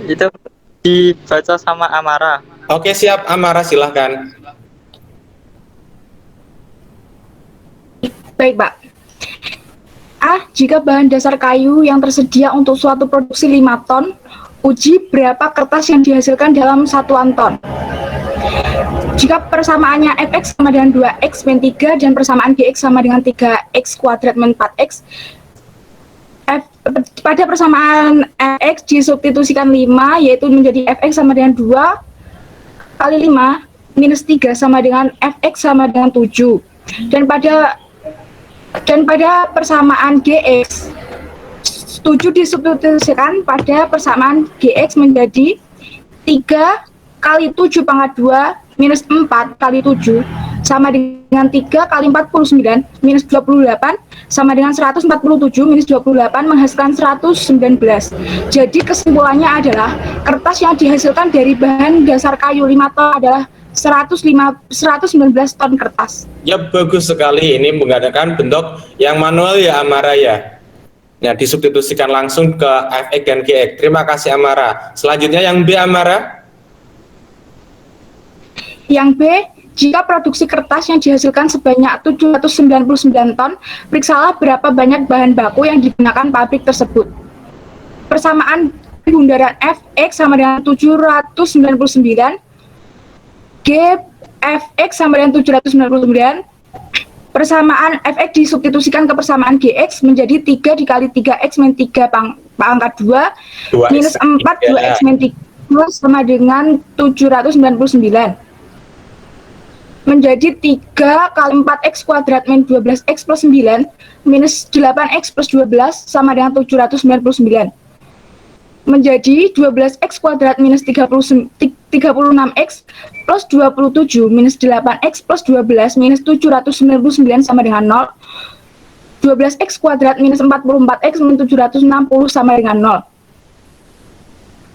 Itu dibaca sama Amara. Oke, siap, Amara silahkan. Baik, Pak. A. Jika bahan dasar kayu yang tersedia untuk suatu produksi 5 ton, uji berapa kertas yang dihasilkan dalam satuan ton. Jika persamaannya Fx sama dengan 2x min 3 dan persamaan Gx sama dengan 3x kuadrat min 4x, pada persamaan Fx disubstitusikan 5, yaitu menjadi Fx sama dengan 2 kali 5 minus 3 sama dengan Fx sama dengan 7. Dan pada persamaan Gx, 7 disubstitusikan pada persamaan Gx menjadi 3 kali 7 pangkat 2 minus 4 kali 7 sama dengan 3 kali 49 minus 28 sama dengan 147 minus 28 menghasilkan 119. Jadi kesimpulannya adalah kertas yang dihasilkan dari bahan dasar kayu 5 ton adalah 119 ton kertas. Ya, bagus sekali. Ini menggunakan bentuk yang manual ya, Amara ya. Ya, disubstitusikan langsung ke Fx dan Gx. Terima kasih, Amara. Selanjutnya yang B, Amara. Yang B, jika produksi kertas yang dihasilkan sebanyak 799 ton, periksalah berapa banyak bahan baku yang digunakan pabrik tersebut. Persamaan bundaran Fx sama dengan 799, G Fx sama dengan 799, persamaan Fx disubstitusikan ke persamaan Gx menjadi 3 dikali 3x min 3 pangkat 2 minus 4 2x min 3 sama dengan 799. Menjadi 3 kali 4x kuadrat min 12x plus 9 minus 8x plus 12 sama dengan 799. Menjadi 12x kuadrat minus 36x plus 27 minus 8x plus 12 minus 799 sama dengan 0. 12x kuadrat minus 44x minus 760 sama dengan 0.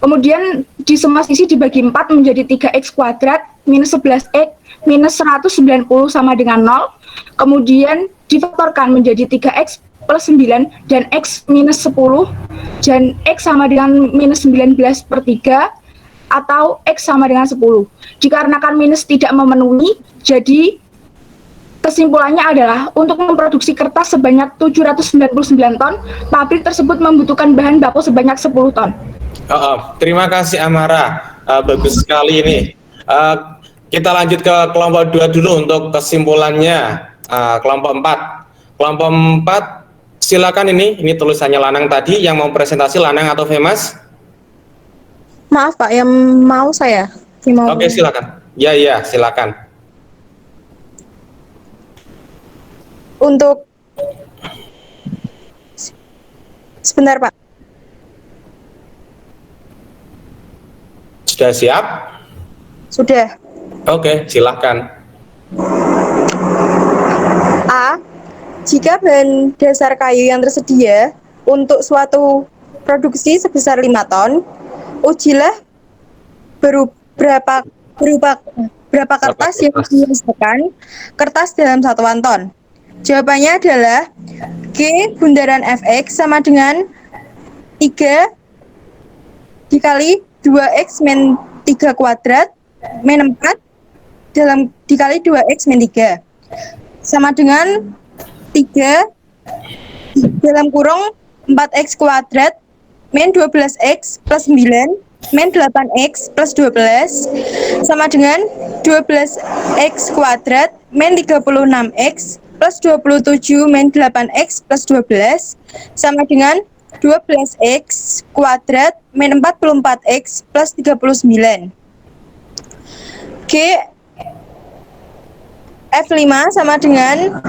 Kemudian di semua sisi dibagi 4 menjadi 3x kuadrat minus 11x minus 190 sama dengan 0. Kemudian difaktorkan menjadi 3x plus 9 dan x minus 10 dan x sama dengan minus 19 per 3 atau x sama dengan 10. Dikarenakan minus tidak memenuhi, jadi kesimpulannya adalah untuk memproduksi kertas sebanyak 799 ton, pabrik tersebut membutuhkan bahan baku sebanyak 10 ton. Terima kasih, Amara. Bagus sekali ini. Kita lanjut ke kelompok 2 dulu untuk kesimpulannya. Kelompok 4. Kelompok 4, silakan ini tulisannya Lanang tadi. Yang mau presentasi Lanang atau Femas? Maaf Pak, yang mau saya. Oke, silakan. Ya, silakan. Untuk sebentar Pak. Sudah siap? Sudah. Oke, silakan. A. Jika bahan dasar kayu yang tersedia untuk suatu produksi sebesar 5 ton, ujilah berapa kertas yang dihasilkan kertas dalam satuan ton. Jawabannya adalah G bundaran Fx sama dengan 3 dikali 2x min 3 kuadrat min 4 dikali 2x min 3 sama dengan 3 dalam kurung 4x kuadrat min 12x plus 9 min 8x plus 12 sama dengan 12x kuadrat min 36x plus 27 min 8x plus 12 sama dengan 12x kuadrat min 44x plus 39. G F5 sama dengan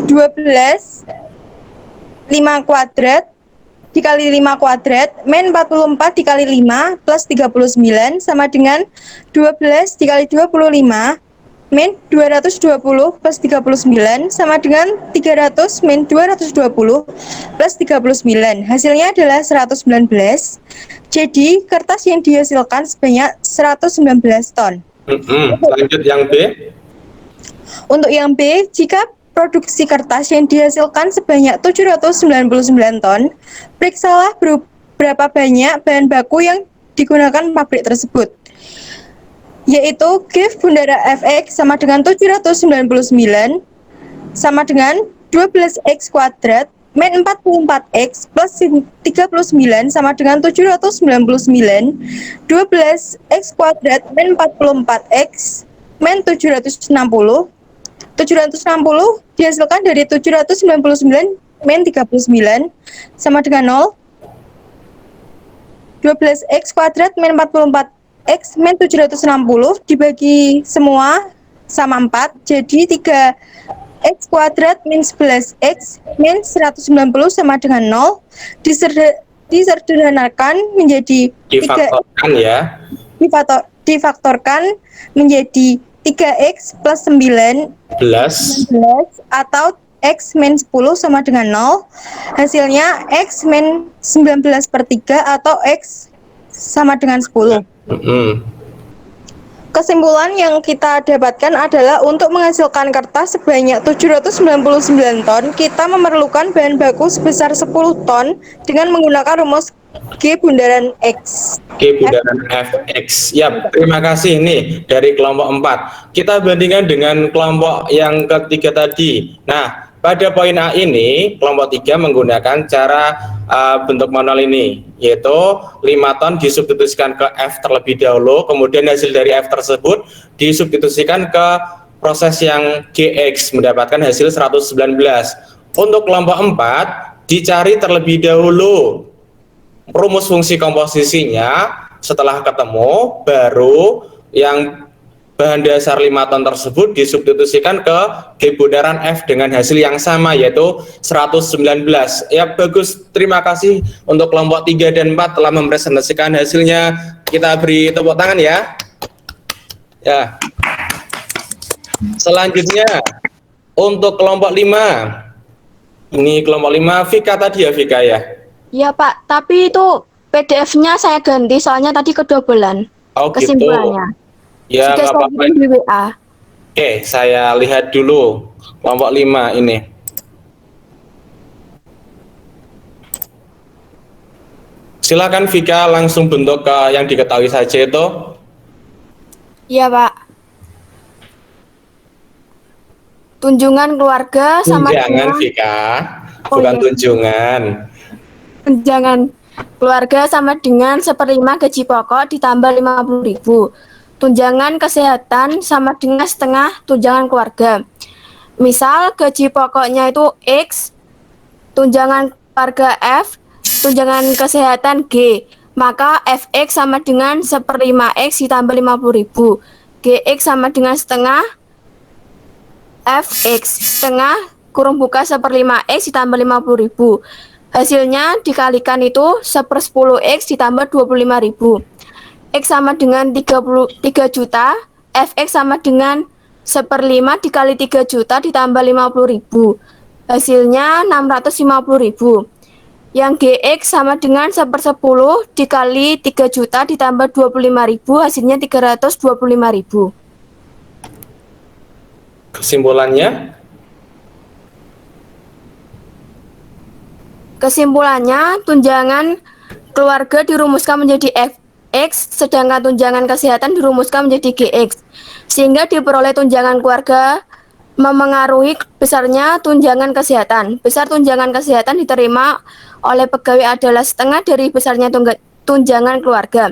12 5 kuadrat dikali 5 kuadrat min 44 dikali 5 plus 39 sama dengan 12 dikali 25 min 220 plus 39 sama dengan 300 min 220 plus 39. Hasilnya adalah 119. Jadi kertas yang dihasilkan sebanyak 119 ton. Lanjut yang B. Untuk yang B, jika produksi kertas yang dihasilkan sebanyak 799 ton, periksalah berapa banyak bahan baku yang digunakan pabrik tersebut. Yaitu G Bundara Fx sama dengan 799 sama dengan 12x kuadrat min 44x plus 39 sama dengan 799. 12x kuadrat min 44x min 760 dihasilkan dari 799 min 39 sama dengan 0. 12x kuadrat min 44x min 760 dibagi semua sama 4, jadi 3x kuadrat min 11x min 190 sama dengan 0. Disederhanakan menjadi Difaktorkan ya. Difaktorkan menjadi 3x plus 9 11 atau x min 10 sama dengan 0. Hasilnya x min 19 per 3 atau x sama dengan 10. Kesimpulan yang kita dapatkan adalah untuk menghasilkan kertas sebanyak 799 ton, kita memerlukan bahan baku sebesar 10 ton dengan menggunakan rumus G bundaran X. G bundaran Fx. Ya, terima kasih nih dari kelompok 4. Kita bandingkan dengan kelompok yang ketiga tadi. Nah, pada poin A ini, kelompok 3 menggunakan cara bentuk manual ini, yaitu 5 ton disubstitusikan ke F terlebih dahulu, kemudian hasil dari F tersebut disubstitusikan ke proses yang GX, mendapatkan hasil 119. Untuk kelompok 4, dicari terlebih dahulu rumus fungsi komposisinya. Setelah ketemu, baru yang bahan dasar 5 ton tersebut disubstitusikan ke G bundaran F dengan hasil yang sama, yaitu 119. Ya, bagus. Terima kasih untuk kelompok 3 dan 4 telah mempresentasikan hasilnya. Kita beri tepuk tangan ya. Ya. Selanjutnya untuk kelompok 5. Ini kelompok 5 Vika tadi ya, Vika ya. Iya Pak, tapi itu PDF-nya saya ganti soalnya tadi kedobelan. Oh, kesimpulannya. Gitu. Ya, Sudah saya kirim di WA. Oke, saya lihat dulu kelompok 5 ini. Silakan Vika langsung bentuk ke yang diketahui saja itu. Iya Pak. Tunjungan keluarga sama Tunjangan Vika, bukan tunjungan. Tunjangan keluarga sama dengan 1/5 gaji pokok ditambah 50.000. Tunjangan kesehatan sama dengan setengah tunjangan keluarga. Misal gaji pokoknya itu X, tunjangan keluarga F, tunjangan kesehatan G, maka Fx sama dengan 1/5x ditambah 50.000. Gx sama dengan setengah Fx setengah kurung buka 1/5x ditambah 50.000. Hasilnya dikalikan itu 1/10x ditambah 25.000. X sama dengan 33 juta, Fx sama dengan 1/5 dikali 3 juta ditambah 50.000. Hasilnya 650.000. Yang Gx sama dengan 1/10 dikali 3 juta ditambah 25.000, hasilnya 325.000. Kesimpulannya? Kesimpulannya, tunjangan keluarga dirumuskan menjadi Fx, sedangkan tunjangan kesehatan dirumuskan menjadi Gx. Sehingga diperoleh tunjangan keluarga memengaruhi besarnya tunjangan kesehatan. Besar tunjangan kesehatan diterima oleh pegawai adalah setengah dari besarnya tunjangan keluarga.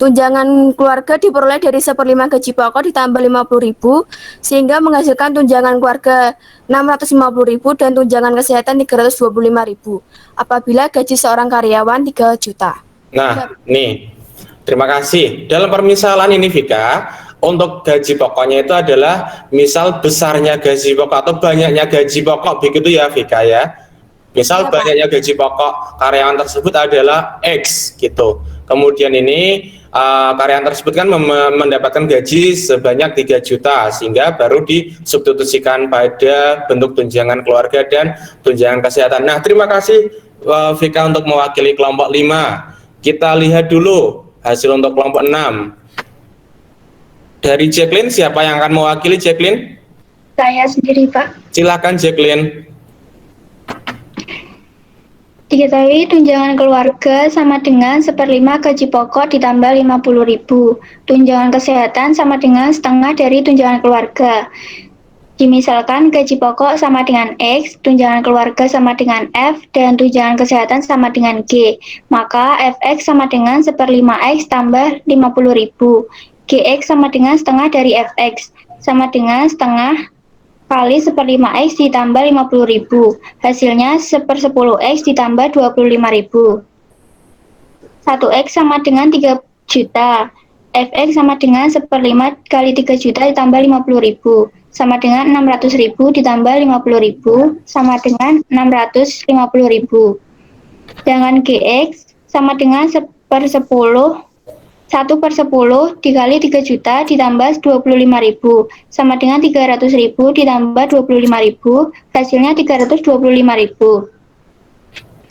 Tunjangan keluarga diperoleh dari 1/5 gaji pokok ditambah 50.000 sehingga menghasilkan tunjangan keluarga 650.000 dan tunjangan kesehatan 325.000 apabila gaji seorang karyawan 3 juta. Nah, nih, terima kasih. Dalam permisalan ini, Vika, untuk gaji pokoknya itu adalah misal besarnya gaji pokok atau banyaknya gaji pokok, begitu ya, Vika ya. Misal banyaknya gaji pokok karyawan tersebut adalah X gitu. Kemudian ini karyawan tersebut kan mendapatkan gaji sebanyak 3 juta sehingga baru disubstitusikan pada bentuk tunjangan keluarga dan tunjangan kesehatan. Nah, terima kasih Vika untuk mewakili kelompok 5. Kita lihat dulu hasil untuk kelompok 6. Dari Jacqueline, siapa yang akan mewakili Jacqueline? Saya sendiri, Pak. Silakan Jacqueline. Diketahui tunjangan keluarga sama dengan 1/5 gaji pokok ditambah 50.000. Tunjangan kesehatan sama dengan setengah dari tunjangan keluarga. Dimisalkan gaji pokok sama dengan X, tunjangan keluarga sama dengan F, dan tunjangan kesehatan sama dengan G. Maka Fx sama dengan 1/5X tambah 50.000. Gx sama dengan setengah dari Fx, sama dengan setengah kali 1/5X ditambah 50.000. Hasilnya 1/10X ditambah 25.000. 1X sama dengan 3 juta. Fx sama dengan 1/5 kali 3 juta ditambah 50.000. Sama dengan 600.000 ditambah 50.000 sama dengan 650.000. Sedangkan Gx sama dengan 1/10 dikali 3 juta ditambah 25.000 sama dengan 300.000 ditambah 25.000, hasilnya 325.000.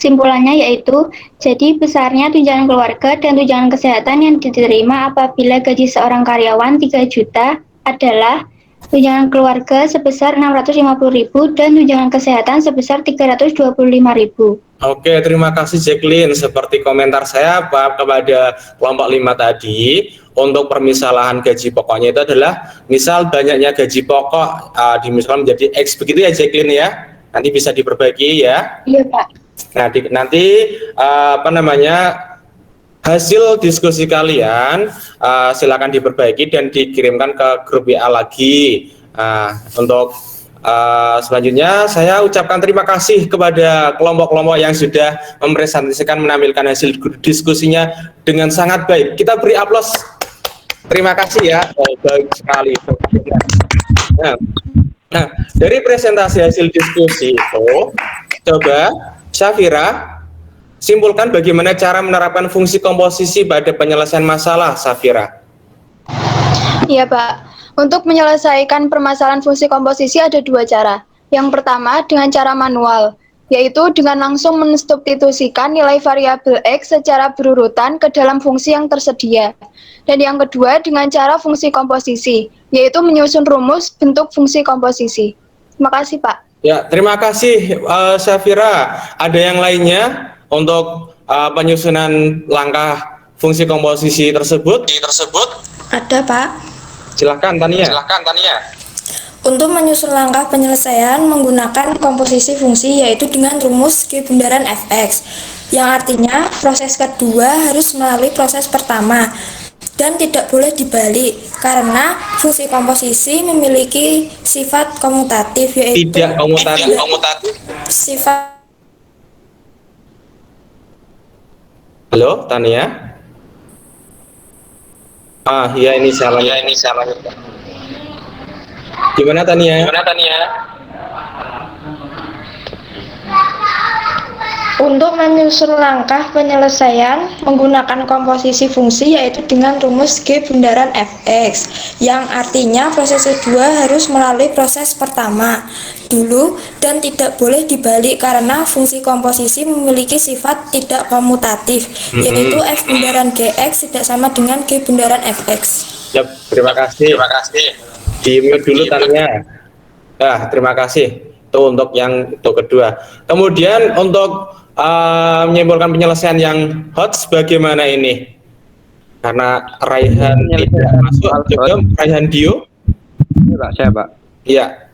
Simpulannya yaitu, jadi besarnya tunjangan keluarga dan tunjangan kesehatan yang diterima apabila gaji seorang karyawan 3 juta adalah tunjangan keluarga sebesar 650.000 dan tunjangan kesehatan sebesar 325.000. Oke, terima kasih Jacqueline. Seperti komentar saya Pak kepada kelompok 5 tadi, untuk permisalan gaji pokoknya itu adalah misal banyaknya gaji pokok dimisalkan menjadi X, begitu ya Jacqueline ya. Nanti bisa diperbaiki ya. Iya Pak. Nah, nanti hasil diskusi kalian silakan diperbaiki dan dikirimkan ke grup WA lagi. Untuk selanjutnya saya ucapkan terima kasih kepada kelompok-kelompok yang sudah mempresentasikan, menampilkan hasil diskusinya dengan sangat baik. Kita beri aplaus. Terima kasih ya, baik sekali. Nah, dari presentasi hasil diskusi itu, coba Safira simpulkan bagaimana cara menerapkan fungsi komposisi pada penyelesaian masalah, Safira. Iya, Pak. Untuk menyelesaikan permasalahan fungsi komposisi ada 2 cara. Yang pertama dengan cara manual, yaitu dengan langsung mensubstitusikan nilai variabel X secara berurutan ke dalam fungsi yang tersedia. Dan yang kedua dengan cara fungsi komposisi, yaitu menyusun rumus bentuk fungsi komposisi. Terima kasih, Pak. Ya, terima kasih Safira. Ada yang lainnya untuk penyusunan langkah fungsi komposisi tersebut? Ada, Pak. Silakan Tania. Untuk menyusun langkah penyelesaian menggunakan komposisi fungsi yaitu dengan rumus G bundaran Fx, yang artinya proses kedua harus melalui proses pertama dan tidak boleh dibalik karena fungsi komposisi memiliki sifat komutatif yaitu tidak komutatif. Sifat. Halo Tania. Ya ini salahnya. Gimana Tania? Untuk menyusun langkah penyelesaian menggunakan komposisi fungsi yaitu dengan rumus G bundaran Fx, yang artinya proses kedua harus melalui proses pertama dulu dan tidak boleh dibalik karena fungsi komposisi memiliki sifat tidak komutatif, yaitu F bundaran Gx tidak sama dengan G bundaran Fx. Ya, terima kasih. Di-mute dulu Tania. Terima kasih. Itu untuk yang kedua. Kemudian untuk menyimpulkan penyelesaian yang hot bagaimana ini? Karena Raihan tidak masuk, juga Raihan Dio. Saya Pak. Iya.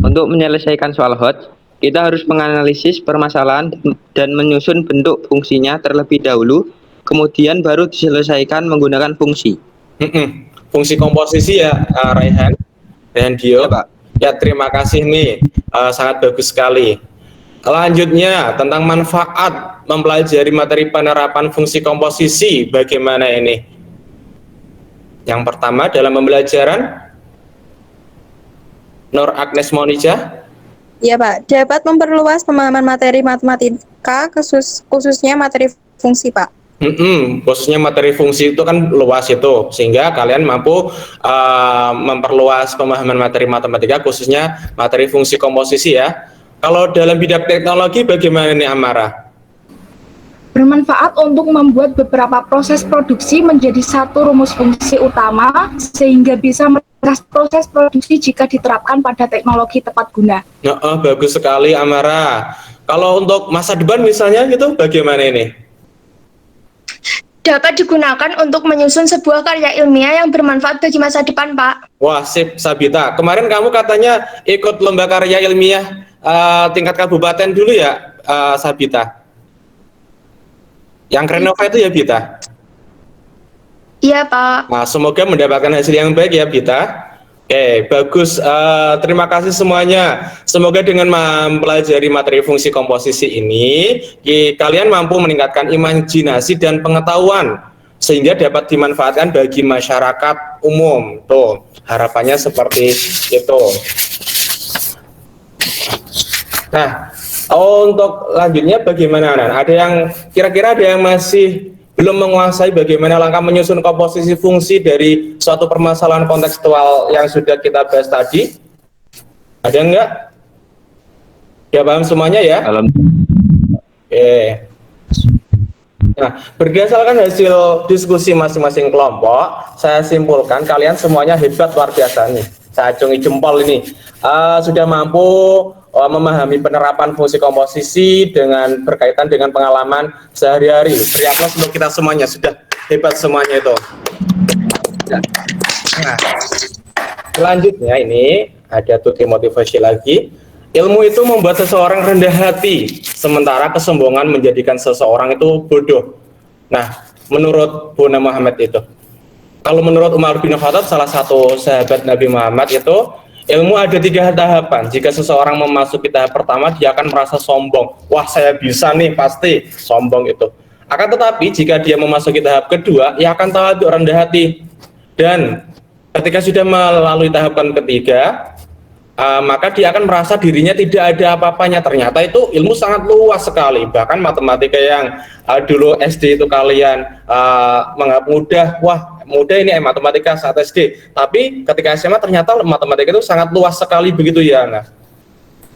Untuk menyelesaikan soal hot, kita harus menganalisis permasalahan dan menyusun bentuk fungsinya terlebih dahulu kemudian baru diselesaikan menggunakan fungsi. Fungsi komposisi ya, Raihan Dio. Ya, terima kasih nih, sangat bagus sekali. Lanjutnya tentang manfaat mempelajari materi penerapan fungsi komposisi, bagaimana ini? Yang pertama dalam pembelajaran, Nur Agnes Monica. Ya Pak, dapat memperluas pemahaman materi matematika khususnya materi fungsi Pak. Khususnya materi fungsi itu kan luas itu, sehingga kalian mampu memperluas pemahaman materi matematika khususnya materi fungsi komposisi ya. Kalau dalam bidang teknologi bagaimana nih Amara? Bermanfaat untuk membuat beberapa proses produksi menjadi satu rumus fungsi utama sehingga bisa meringkas proses produksi jika diterapkan pada teknologi tepat guna. Bagus sekali Amara. Kalau untuk masa depan misalnya gitu bagaimana ini? Dapat digunakan untuk menyusun sebuah karya ilmiah yang bermanfaat bagi masa depan, Pak. Wah, sip, Sabita. Kemarin kamu katanya ikut lomba karya ilmiah tingkat kabupaten dulu ya, Sabita? Yang keren itu ya, Bita? Iya, Pak. Nah, semoga mendapatkan hasil yang baik ya, Bita. Oke, bagus. Terima kasih semuanya. Semoga dengan mempelajari materi fungsi komposisi ini, kalian mampu meningkatkan imajinasi dan pengetahuan sehingga dapat dimanfaatkan bagi masyarakat umum. Tuh, harapannya seperti itu. Nah, untuk lanjutnya bagaimana, Nan? Ada yang kira-kira ada yang masih belum menguasai bagaimana langkah menyusun komposisi fungsi dari suatu permasalahan kontekstual yang sudah kita bahas tadi? Ada enggak? Ya, paham semuanya ya? Oke. Nah, berdasarkan hasil diskusi masing-masing kelompok, saya simpulkan kalian semuanya hebat, luar biasa nih. Saya acungi jempol ini. Sudah mampu memahami penerapan fungsi komposisi dengan berkaitan dengan pengalaman sehari-hari. Beri aplaus untuk kita semuanya, sudah hebat semuanya itu. Nah, selanjutnya ini ada tuti motivasi lagi. Ilmu itu membuat seseorang rendah hati, sementara kesombongan menjadikan seseorang itu bodoh. Nah, menurut Buna Muhammad itu. Kalau menurut Umar bin Khattab, salah satu sahabat Nabi Muhammad itu, ilmu ada 3 tahapan. Jika seseorang memasuki tahap pertama, dia akan merasa sombong. Wah, saya bisa nih, pasti sombong itu. Akan tetapi, jika dia memasuki tahap kedua, ia akan tawadhu, rendah hati. Dan ketika sudah melalui tahapan ketiga, maka dia akan merasa dirinya tidak ada apa-apanya. Ternyata itu ilmu sangat luas sekali. Bahkan matematika yang dulu SD itu kalian menganggap mudah, wah mudah ini matematika saat SD, tapi ketika SMA ternyata matematika itu sangat luas sekali begitu ya. Nah,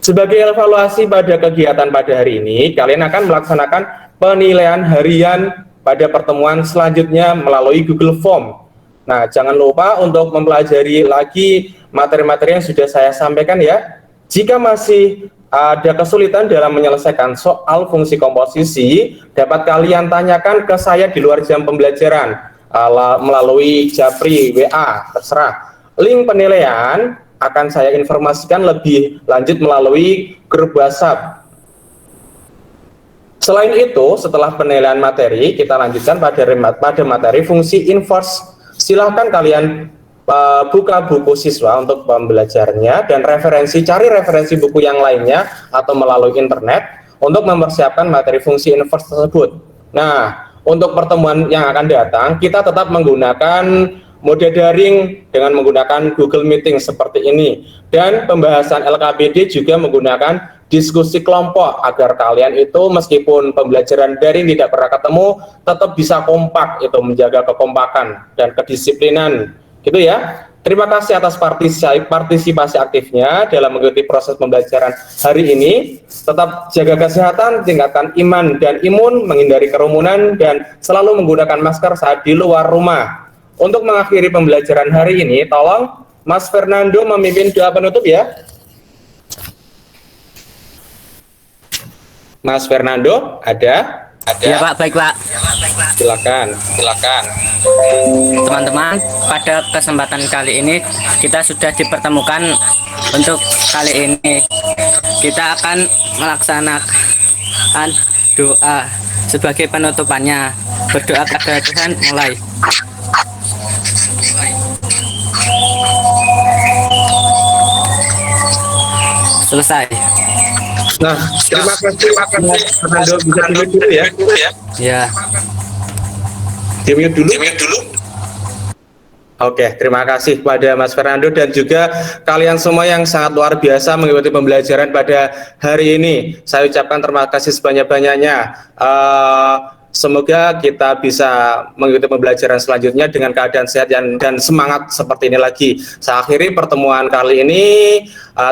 sebagai evaluasi pada kegiatan pada hari ini, kalian akan melaksanakan penilaian harian pada pertemuan selanjutnya melalui Google Form. Nah, jangan lupa untuk mempelajari lagi materi-materi yang sudah saya sampaikan ya. Jika masih ada kesulitan dalam menyelesaikan soal fungsi komposisi, dapat kalian tanyakan ke saya di luar jam pembelajaran melalui Japri, WA, terserah. Link penilaian akan saya informasikan lebih lanjut melalui grup WhatsApp. Selain itu, setelah penilaian materi, kita lanjutkan pada materi fungsi inverse. Silahkan kalian buka buku siswa untuk pembelajarannya dan cari referensi buku yang lainnya atau melalui internet untuk mempersiapkan materi fungsi inverse tersebut. Nah, untuk pertemuan yang akan datang, kita tetap menggunakan mode daring dengan menggunakan Google Meeting seperti ini. Dan pembahasan LKPD juga menggunakan diskusi kelompok agar kalian itu meskipun pembelajaran daring tidak pernah ketemu, tetap bisa kompak, itu menjaga kekompakan dan kedisiplinan. Gitu ya. Terima kasih atas partisipasi aktifnya dalam mengikuti proses pembelajaran hari ini. Tetap jaga kesehatan, tingkatkan iman dan imun, menghindari kerumunan, dan selalu menggunakan masker saat di luar rumah. Untuk mengakhiri pembelajaran hari ini, tolong Mas Fernando memimpin doa penutup ya. Mas Fernando, ada? Ya Pak, baik Pak. Silakan. Teman-teman, pada kesempatan kali ini kita sudah dipertemukan untuk kali ini. Kita akan melaksanakan doa sebagai penutupannya. Berdoa kepada Tuhan, mulai. Selesai. Nah, terima kasih Fernando, bisa di-mute dulu ya. Ya. Di-mute dulu. Oke, terima kasih kepada Mas Fernando dan juga kalian semua yang sangat luar biasa mengikuti pembelajaran pada hari ini. Saya ucapkan terima kasih sebanyak-banyaknya. Semoga kita bisa mengikuti pembelajaran selanjutnya dengan keadaan sehat dan semangat seperti ini lagi. Saya akhiri pertemuan kali ini.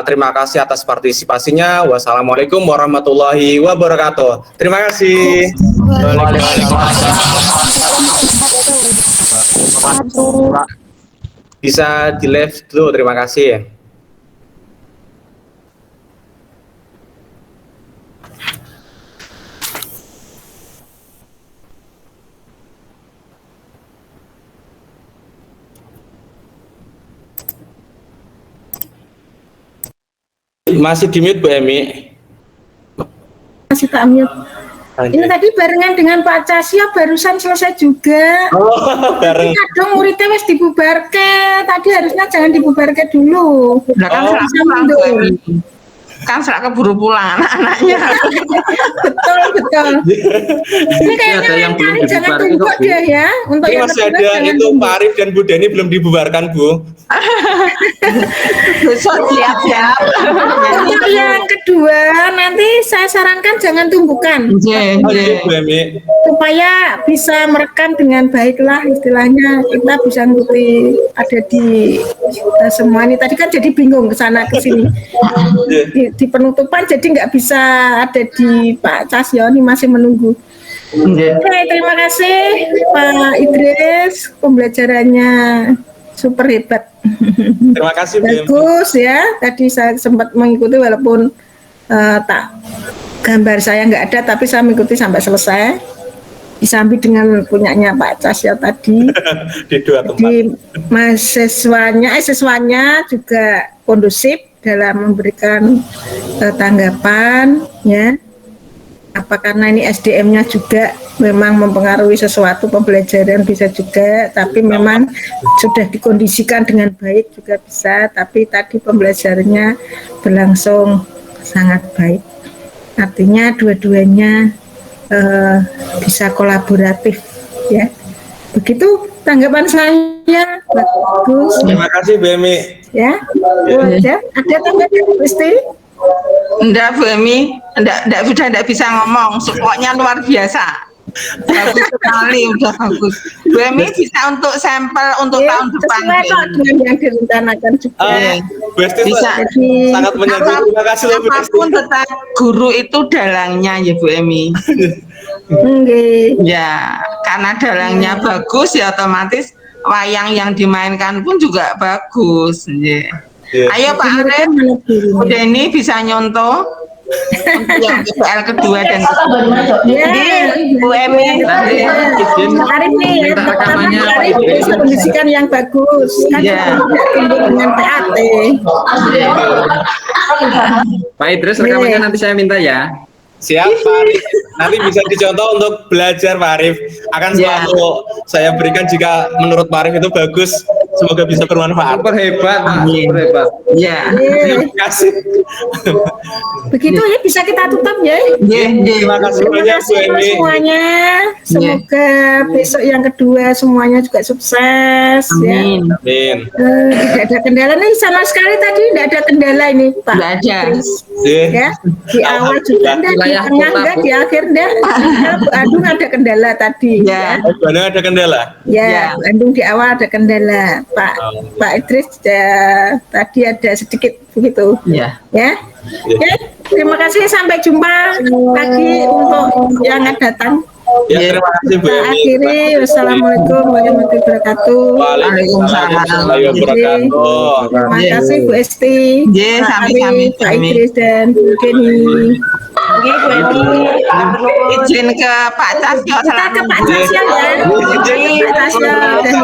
Terima kasih atas partisipasinya. Wassalamualaikum warahmatullahi wabarakatuh. Terima kasih. Bisa di live dulu, terima kasih. Masih di mute Bu Emi? Masih tak mute. Ini tadi barengan dengan Pak Casya barusan selesai juga. Oh, bareng. Ini dong muridnya wis dibubarke. Tadi harusnya jangan dibubarke dulu. Nah, kan serak keburu pulang anak-anaknya. betul. Ini kayaknya yang kali jangan tunggu dia ya. Untuk ini masih ada itu Pak Arif dan Bu Deni belum dibubarkan Bu. Besok siap-siap. Untuk yang kedua nanti saya sarankan jangan tumbukan. Supaya bisa merekam dengan baiklah istilahnya, kita bisa ngerti ada di semua ini. Tadi kan jadi bingung ke sana ke sini. Di penutupan jadi nggak bisa ada di Pak Casyo, ini masih menunggu. Oke, terima kasih Pak Idris, pembelajarannya super hebat. Terima kasih. Bagus ya, tadi saya sempat mengikuti walaupun gambar saya nggak ada, tapi saya mengikuti sampai selesai. Disambi dengan punyanya Pak Casyo tadi. Di dua tempat. Di siswanya juga kondusif dalam memberikan tanggapan ya. Apa karena ini SDM-nya juga memang mempengaruhi sesuatu pembelajaran bisa juga, tapi memang sudah dikondisikan dengan baik juga bisa, tapi tadi pembelajarannya berlangsung sangat baik. Artinya dua-duanya bisa kolaboratif ya. Begitu tanggapan saya. Bagus. Terima kasih Bu Emi. Ya. Ada tanggapan Bu Esti? Enggak Bu Emi, enggak bisa ngomong, pokoknya luar biasa. Bagus sekali, udah bagus. Bu Emi bisa untuk sampel untuk tahun depan. Sesuai dengan yang direncanakan juga. Bu Esti Bisa. sangat menyambut. Terima kasih loh Bu Esti. Apapun tetap guru itu dalangnya ya Bu Emi. Ya, karena dalangnya bagus ya otomatis wayang yang dimainkan pun juga bagus. Ayo Pak Arif, Bu Deni bisa nyontoh untuk yang PPL kedua dan Bu Emi. Pak Arif nih, rekamannya bisa kondisikan yang bagus. Kan dengan PAT. Pak Idris, rekamannya nanti saya minta ya. Siap Pak Arif, nanti bisa dicontoh untuk belajar Pak Arif. Akan selalu saya berikan jika menurut Pak Arif itu bagus. Semoga bisa bermanfaat. Super hebat Pak, super hebat. Ya. Terima kasih. Begitu ya, bisa kita tutup ya. Terima kasih banyak Bu Emi. Semuanya. Semoga besok yang kedua semuanya juga sukses. Amin. Ya. Amin. Tidak ada kendala nih sama sekali tadi, tidak ada kendala ini Pak. Tidak ada. Ya, di awal juga enggak, di tengah enggak, di akhir enggak. Bandung ada kendala tadi. Ya. Bandung ada kendala. Ya, Bandung di awal ada kendala. Pak Idris tadi ada sedikit begitu. Ya. Ya. Oke, terima kasih, sampai jumpa lagi untuk yang datang. Ya, terima kasih Bu Emi. Akhiri, wassalamualaikum warahmatullahi wabarakatuh. Waalaikumsalam warahmatullahi wabarakatuh. Terima kasih Bu Esti, Pak Idris dan Bu Deni. Izin ke Pak Casyo. Kita ke Pak Casyo ya. Pak Casyo dan